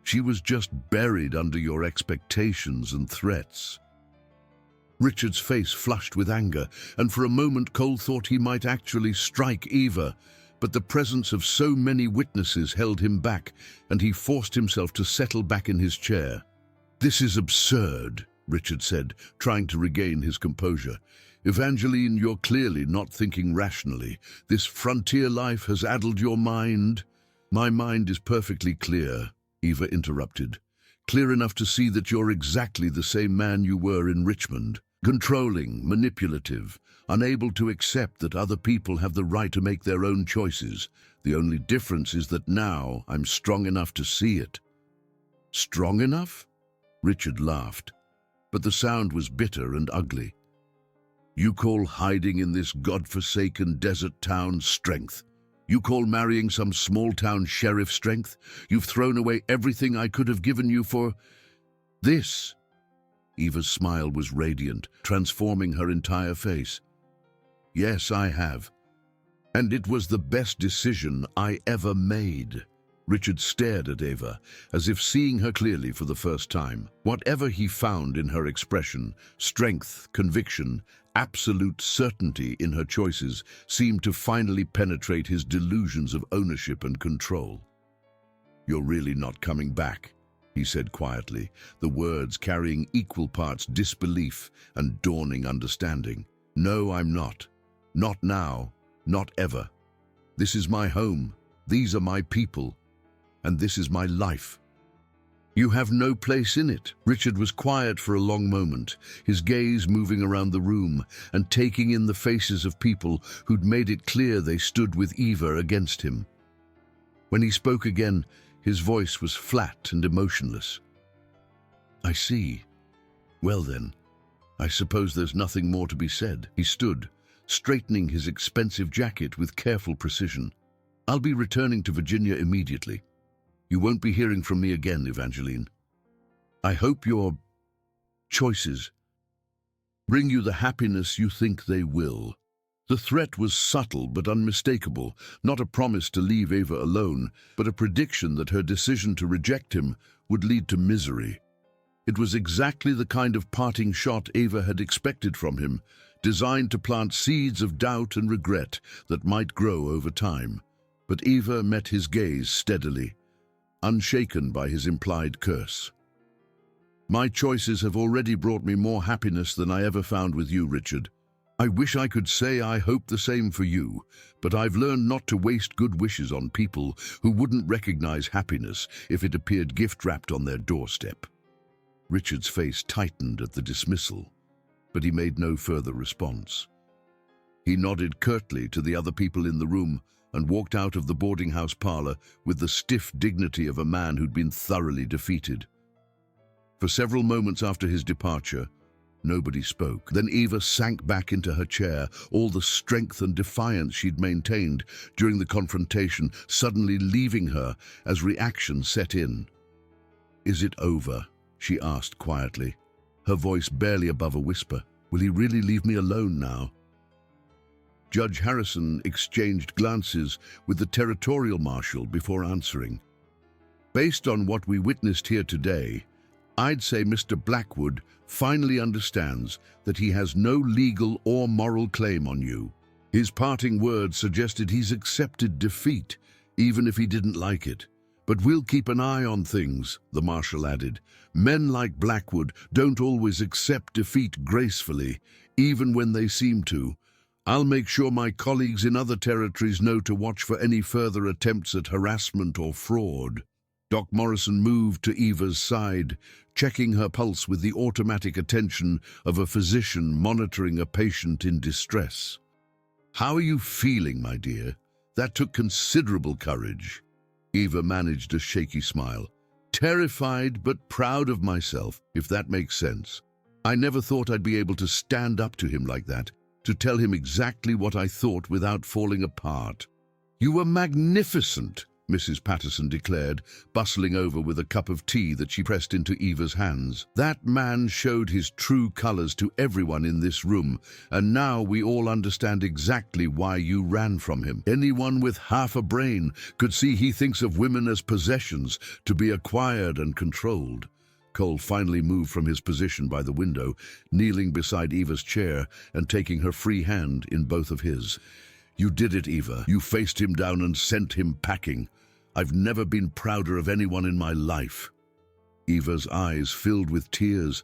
She was just buried under your expectations and threats. Richard's face flushed with anger, and for a moment Cole thought he might actually strike Eva, but the presence of so many witnesses held him back, and he forced himself to settle back in his chair. This is absurd, Richard said, trying to regain his composure. Evangeline, you're clearly not thinking rationally. This frontier life has addled your mind. My mind is perfectly clear, Eva interrupted. Clear enough to see that you're exactly the same man you were in Richmond. Controlling, manipulative, unable to accept that other people have the right to make their own choices. The only difference is that now I'm strong enough to see it. Strong enough? Richard laughed, but the sound was bitter and ugly. You call hiding in this God-forsaken desert town strength? You call marrying some small-town sheriff strength? You've thrown away everything I could have given you for this. Eva's smile was radiant, transforming her entire face. Yes, I have. And it was the best decision I ever made. Richard stared at Eva, as if seeing her clearly for the first time. Whatever he found in her expression, strength, conviction, absolute certainty in her choices, seemed to finally penetrate his delusions of ownership and control. You're really not coming back, he said quietly, the words carrying equal parts disbelief and dawning understanding. No, I'm not. Not now. Not ever. This is my home. These are my people. And this is my life. You have no place in it. Richard was quiet for a long moment, his gaze moving around the room and taking in the faces of people who'd made it clear they stood with Eva against him. When he spoke again, his voice was flat and emotionless. I see. Well then, I suppose there's nothing more to be said. He stood, straightening his expensive jacket with careful precision. I'll be returning to Virginia immediately. You won't be hearing from me again, Evangeline. I hope your choices bring you the happiness you think they will. The threat was subtle but unmistakable, not a promise to leave Eva alone, but a prediction that her decision to reject him would lead to misery. It was exactly the kind of parting shot Eva had expected from him, designed to plant seeds of doubt and regret that might grow over time. But Eva met his gaze steadily, unshaken by his implied curse. My choices have already brought me more happiness than I ever found with you, Richard. I wish I could say I hope the same for you, but I've learned not to waste good wishes on people who wouldn't recognize happiness if it appeared gift-wrapped on their doorstep. Richard's face tightened at the dismissal, but he made no further response. He nodded curtly to the other people in the room and walked out of the boarding house parlor with the stiff dignity of a man who'd been thoroughly defeated. For several moments after his departure, nobody spoke. Then Eva sank back into her chair, all the strength and defiance she'd maintained during the confrontation suddenly leaving her as reaction set in. Is it over? She asked quietly, her voice barely above a whisper. Will he really leave me alone now? Judge Harrison exchanged glances with the territorial marshal before answering. Based on what we witnessed here today, I'd say Mr. Blackwood finally understands that he has no legal or moral claim on you. His parting words suggested he's accepted defeat, even if he didn't like it. But we'll keep an eye on things, the marshal added. Men like Blackwood don't always accept defeat gracefully, even when they seem to. I'll make sure my colleagues in other territories know to watch for any further attempts at harassment or fraud. Doc Morrison moved to Eva's side, checking her pulse with the automatic attention of a physician monitoring a patient in distress. "How are you feeling, my dear? That took considerable courage." Eva managed a shaky smile. "Terrified but proud of myself, if that makes sense. I never thought I'd be able to stand up to him like that, to tell him exactly what I thought without falling apart." "You were magnificent," Mrs. Patterson declared, bustling over with a cup of tea that she pressed into Eva's hands. "That man showed his true colors to everyone in this room, and now we all understand exactly why you ran from him. Anyone with half a brain could see he thinks of women as possessions to be acquired and controlled." Cole finally moved from his position by the window, kneeling beside Eva's chair and taking her free hand in both of his. "You did it, Eva. You faced him down and sent him packing. I've never been prouder of anyone in my life." Eva's eyes filled with tears,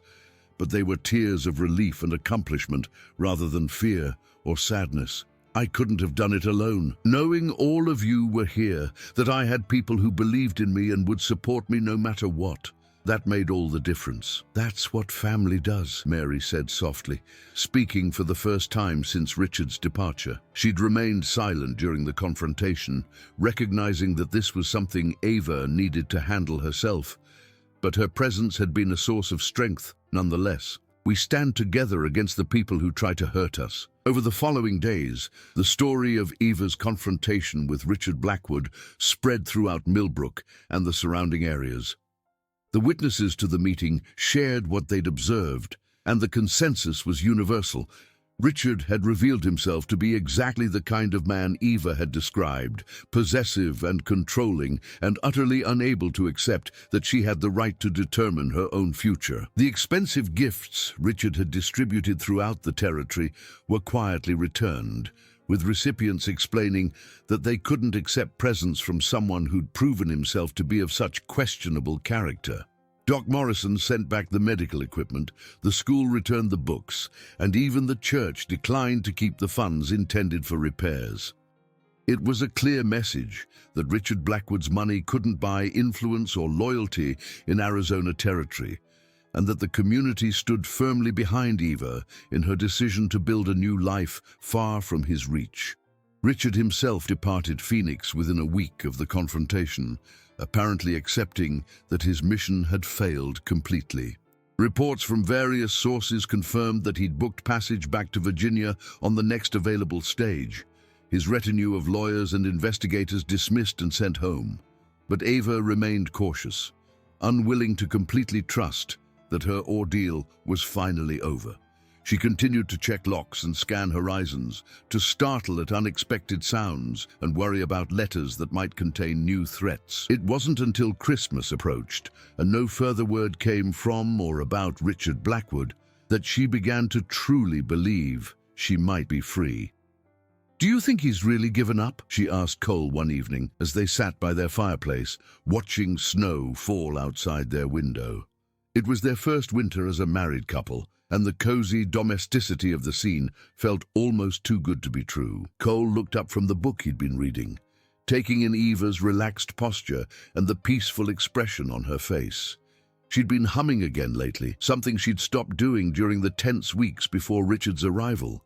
but they were tears of relief and accomplishment rather than fear or sadness. "I couldn't have done it alone. Knowing all of you were here, that I had people who believed in me and would support me no matter what. That made all the difference." "That's what family does," Mary said softly, speaking for the first time since Richard's departure. She'd remained silent during the confrontation, recognizing that this was something Eva needed to handle herself. But her presence had been a source of strength, nonetheless. "We stand together against the people who try to hurt us." Over the following days, the story of Eva's confrontation with Richard Blackwood spread throughout Millbrook and the surrounding areas. The witnesses to the meeting shared what they'd observed, and the consensus was universal. Richard had revealed himself to be exactly the kind of man Eva had described, possessive and controlling, and utterly unable to accept that she had the right to determine her own future. The expensive gifts Richard had distributed throughout the territory were quietly returned, with recipients explaining that they couldn't accept presents from someone who'd proven himself to be of such questionable character. Doc Morrison sent back the medical equipment, the school returned the books, and even the church declined to keep the funds intended for repairs. It was a clear message that Richard Blackwood's money couldn't buy influence or loyalty in Arizona territory, and that the community stood firmly behind Eva in her decision to build a new life far from his reach. Richard himself departed Phoenix within a week of the confrontation, apparently accepting that his mission had failed completely. Reports from various sources confirmed that he'd booked passage back to Virginia on the next available stage. His retinue of lawyers and investigators dismissed and sent home. But Eva remained cautious, unwilling to completely trust that her ordeal was finally over. She continued to check locks and scan horizons, to startle at unexpected sounds and worry about letters that might contain new threats. It wasn't until Christmas approached, and no further word came from or about Richard Blackwood, that she began to truly believe she might be free. "Do you think he's really given up?" she asked Cole one evening as they sat by their fireplace, watching snow fall outside their window. It was their first winter as a married couple, and the cozy domesticity of the scene felt almost too good to be true. Cole looked up from the book he'd been reading, taking in Eva's relaxed posture and the peaceful expression on her face. She'd been humming again lately, something she'd stopped doing during the tense weeks before Richard's arrival.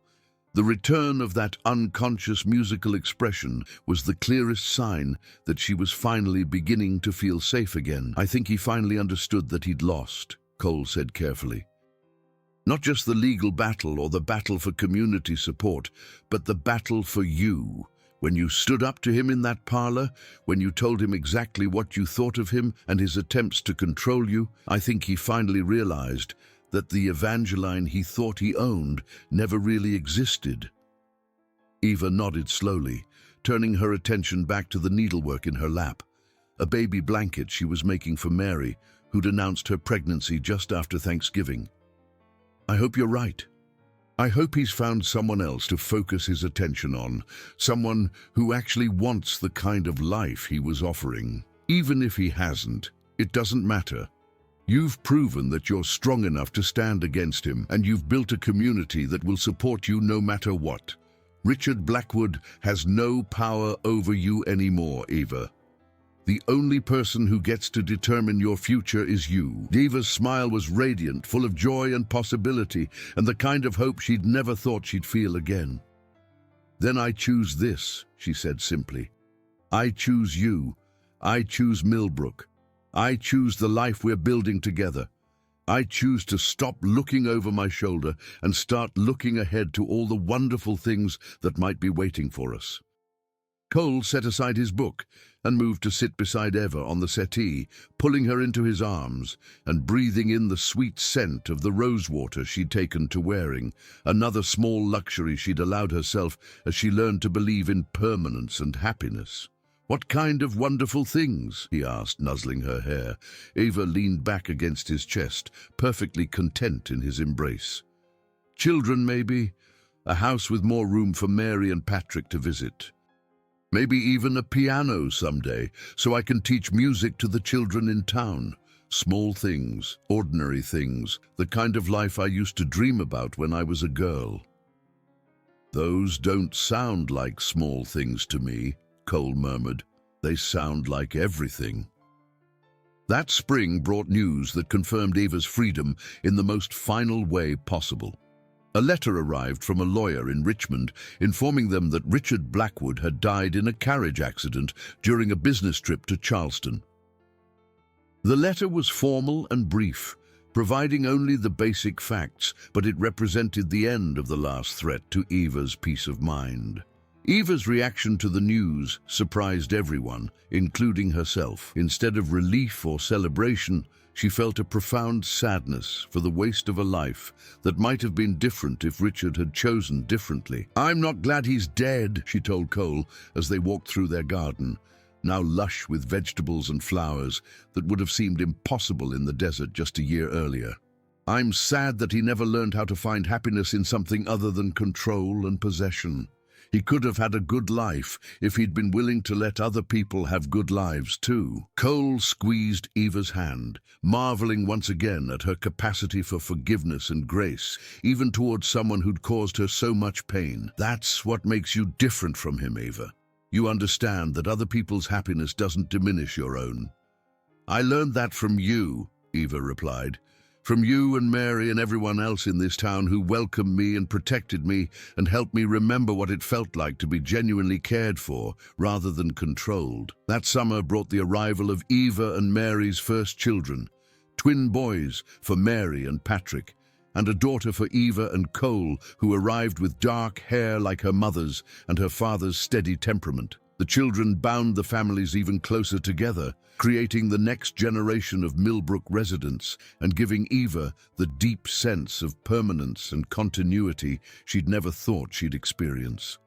The return of that unconscious musical expression was the clearest sign that she was finally beginning to feel safe again. "I think he finally understood that he'd lost," Cole said carefully. "Not just the legal battle or the battle for community support, but the battle for you. When you stood up to him in that parlor, when you told him exactly what you thought of him and his attempts to control you, I think he finally realized that the Evangeline he thought he owned never really existed." Eva nodded slowly, turning her attention back to the needlework in her lap, a baby blanket she was making for Mary, who'd announced her pregnancy just after Thanksgiving. "I hope you're right. I hope he's found someone else to focus his attention on, someone who actually wants the kind of life he was offering. Even if he hasn't, it doesn't matter. You've proven that you're strong enough to stand against him, and you've built a community that will support you no matter what. Richard Blackwood has no power over you anymore, Eva. The only person who gets to determine your future is you. Eva's smile was radiant, full of joy and possibility, and the kind of hope she'd never thought she'd feel again. "Then I choose this," she said simply. "I choose you. I choose Millbrook. I choose the life we're building together. I choose to stop looking over my shoulder and start looking ahead to all the wonderful things that might be waiting for us." Cole set aside his book and moved to sit beside Eva on the settee, pulling her into his arms and breathing in the sweet scent of the rosewater she'd taken to wearing, another small luxury she'd allowed herself as she learned to believe in permanence and happiness. "What kind of wonderful things?" he asked, nuzzling her hair. Eva leaned back against his chest, perfectly content in his embrace. "Children, maybe. A house with more room for Mary and Patrick to visit. Maybe even a piano someday, so I can teach music to the children in town. Small things, ordinary things, the kind of life I used to dream about when I was a girl." "Those don't sound like small things to me," Cole murmured. "They sound like everything." That spring brought news that confirmed Eva's freedom in the most final way possible. A letter arrived from a lawyer in Richmond informing them that Richard Blackwood had died in a carriage accident during a business trip to Charleston. The letter was formal and brief, providing only the basic facts, but it represented the end of the last threat to Eva's peace of mind. Eva's reaction to the news surprised everyone, including herself. Instead of relief or celebration, she felt a profound sadness for the waste of a life that might have been different if Richard had chosen differently. "I'm not glad he's dead," she told Cole as they walked through their garden, now lush with vegetables and flowers that would have seemed impossible in the desert just a year earlier. "I'm sad that he never learned how to find happiness in something other than control and possession. He could have had a good life if he'd been willing to let other people have good lives too." Cole squeezed Eva's hand, marveling once again at her capacity for forgiveness and grace, even towards someone who'd caused her so much pain. "That's what makes you different from him, Eva. You understand that other people's happiness doesn't diminish your own." "I learned that from you," Eva replied. "From you and Mary and everyone else in this town who welcomed me and protected me and helped me remember what it felt like to be genuinely cared for rather than controlled." That summer brought the arrival of Eva and Mary's first children, twin boys for Mary and Patrick, and a daughter for Eva and Cole, who arrived with dark hair like her mother's and her father's steady temperament. The children bound the families even closer together, creating the next generation of Millbrook residents and giving Eva the deep sense of permanence and continuity she'd never thought she'd experience.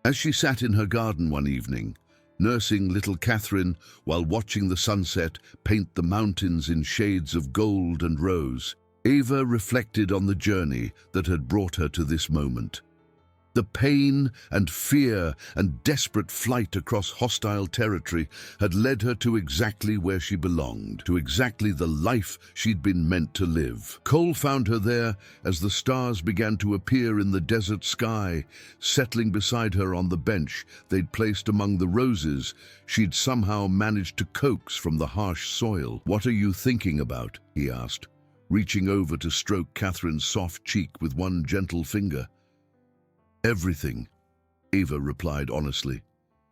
As she sat in her garden one evening, nursing little Catherine while watching the sunset paint the mountains in shades of gold and rose, Eva reflected on the journey that had brought her to this moment. The pain and fear and desperate flight across hostile territory had led her to exactly where she belonged, to exactly the life she'd been meant to live. Cole found her there as the stars began to appear in the desert sky, settling beside her on the bench they'd placed among the roses she'd somehow managed to coax from the harsh soil. "What are you thinking about?" he asked, reaching over to stroke Catherine's soft cheek with one gentle finger. "Everything," Eva replied honestly.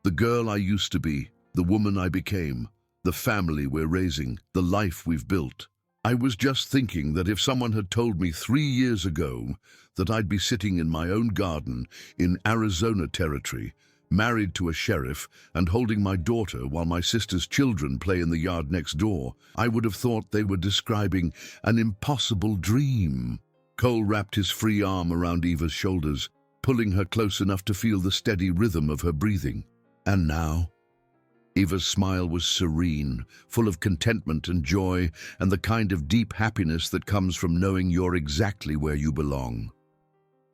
"The girl I used to be, the woman I became, the family we're raising, the life we've built. I was just thinking that if someone had told me 3 years ago that I'd be sitting in my own garden in Arizona territory, married to a sheriff and holding my daughter while my sister's children play in the yard next door, I would have thought they were describing an impossible dream." Cole wrapped his free arm around Eva's shoulders, pulling her close enough to feel the steady rhythm of her breathing. "And now?" Eva's smile was serene, full of contentment and joy, and the kind of deep happiness that comes from knowing you're exactly where you belong.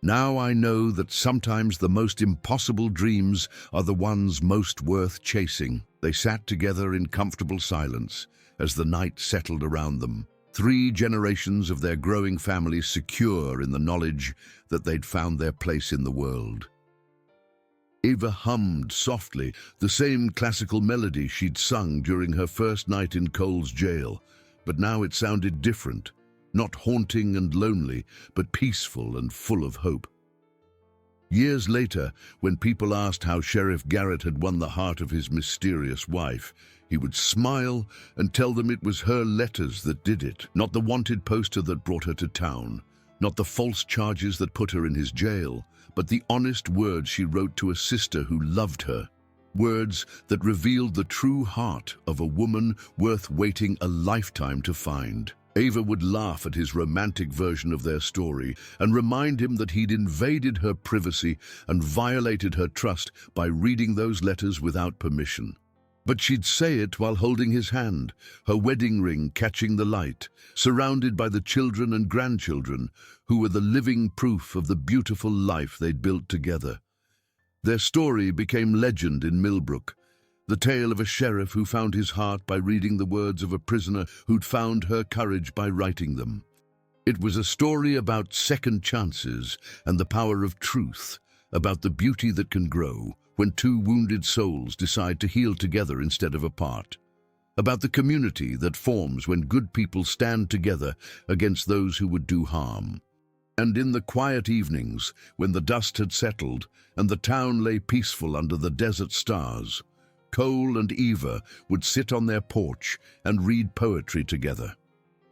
"Now I know that sometimes the most impossible dreams are the ones most worth chasing." They sat together in comfortable silence as the night settled around them. 3 generations of their growing family secure in the knowledge that they'd found their place in the world. Ava hummed softly the same classical melody she'd sung during her first night in Cole's jail, but now it sounded different, not haunting and lonely, but peaceful and full of hope. Years later, when people asked how Sheriff Garrett had won the heart of his mysterious wife, he would smile and tell them it was her letters that did it, not the wanted poster that brought her to town, not the false charges that put her in his jail, but the honest words she wrote to a sister who loved her. Words that revealed the true heart of a woman worth waiting a lifetime to find. Ava would laugh at his romantic version of their story and remind him that he'd invaded her privacy and violated her trust by reading those letters without permission. But she'd say it while holding his hand, her wedding ring catching the light, surrounded by the children and grandchildren who were the living proof of the beautiful life they'd built together. Their story became legend in Millbrook, the tale of a sheriff who found his heart by reading the words of a prisoner who'd found her courage by writing them. It was a story about second chances and the power of truth, about the beauty that can grow when two wounded souls decide to heal together instead of apart, about the community that forms when good people stand together against those who would do harm. And in the quiet evenings, when the dust had settled and the town lay peaceful under the desert stars, Cole and Eva would sit on their porch and read poetry together.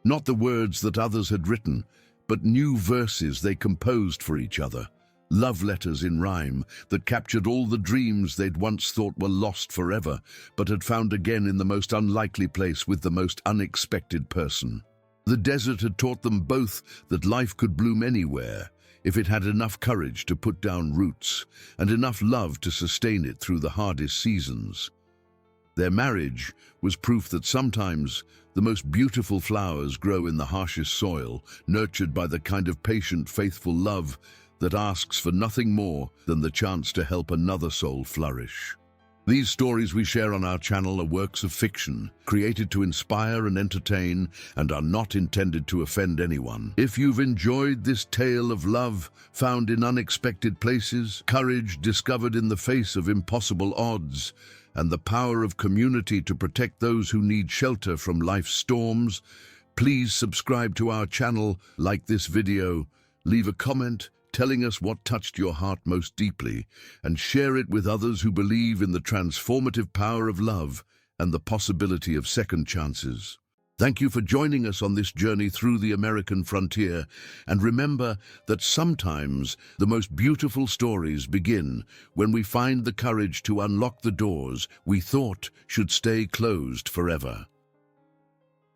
Not the words that others had written, but new verses they composed for each other, love letters in rhyme that captured all the dreams they'd once thought were lost forever, but had found again in the most unlikely place with the most unexpected person. The desert had taught them both that life could bloom anywhere, if it had enough courage to put down roots and enough love to sustain it through the hardest seasons. Their marriage was proof that sometimes the most beautiful flowers grow in the harshest soil, nurtured by the kind of patient, faithful love that asks for nothing more than the chance to help another soul flourish. These stories we share on our channel are works of fiction, created to inspire and entertain, and are not intended to offend anyone. If you've enjoyed this tale of love found in unexpected places, courage discovered in the face of impossible odds, and the power of community to protect those who need shelter from life's storms, please subscribe to our channel, like this video, leave a comment telling us what touched your heart most deeply, and share it with others who believe in the transformative power of love and the possibility of second chances. Thank you for joining us on this journey through the American frontier, and remember that sometimes the most beautiful stories begin when we find the courage to unlock the doors we thought should stay closed forever.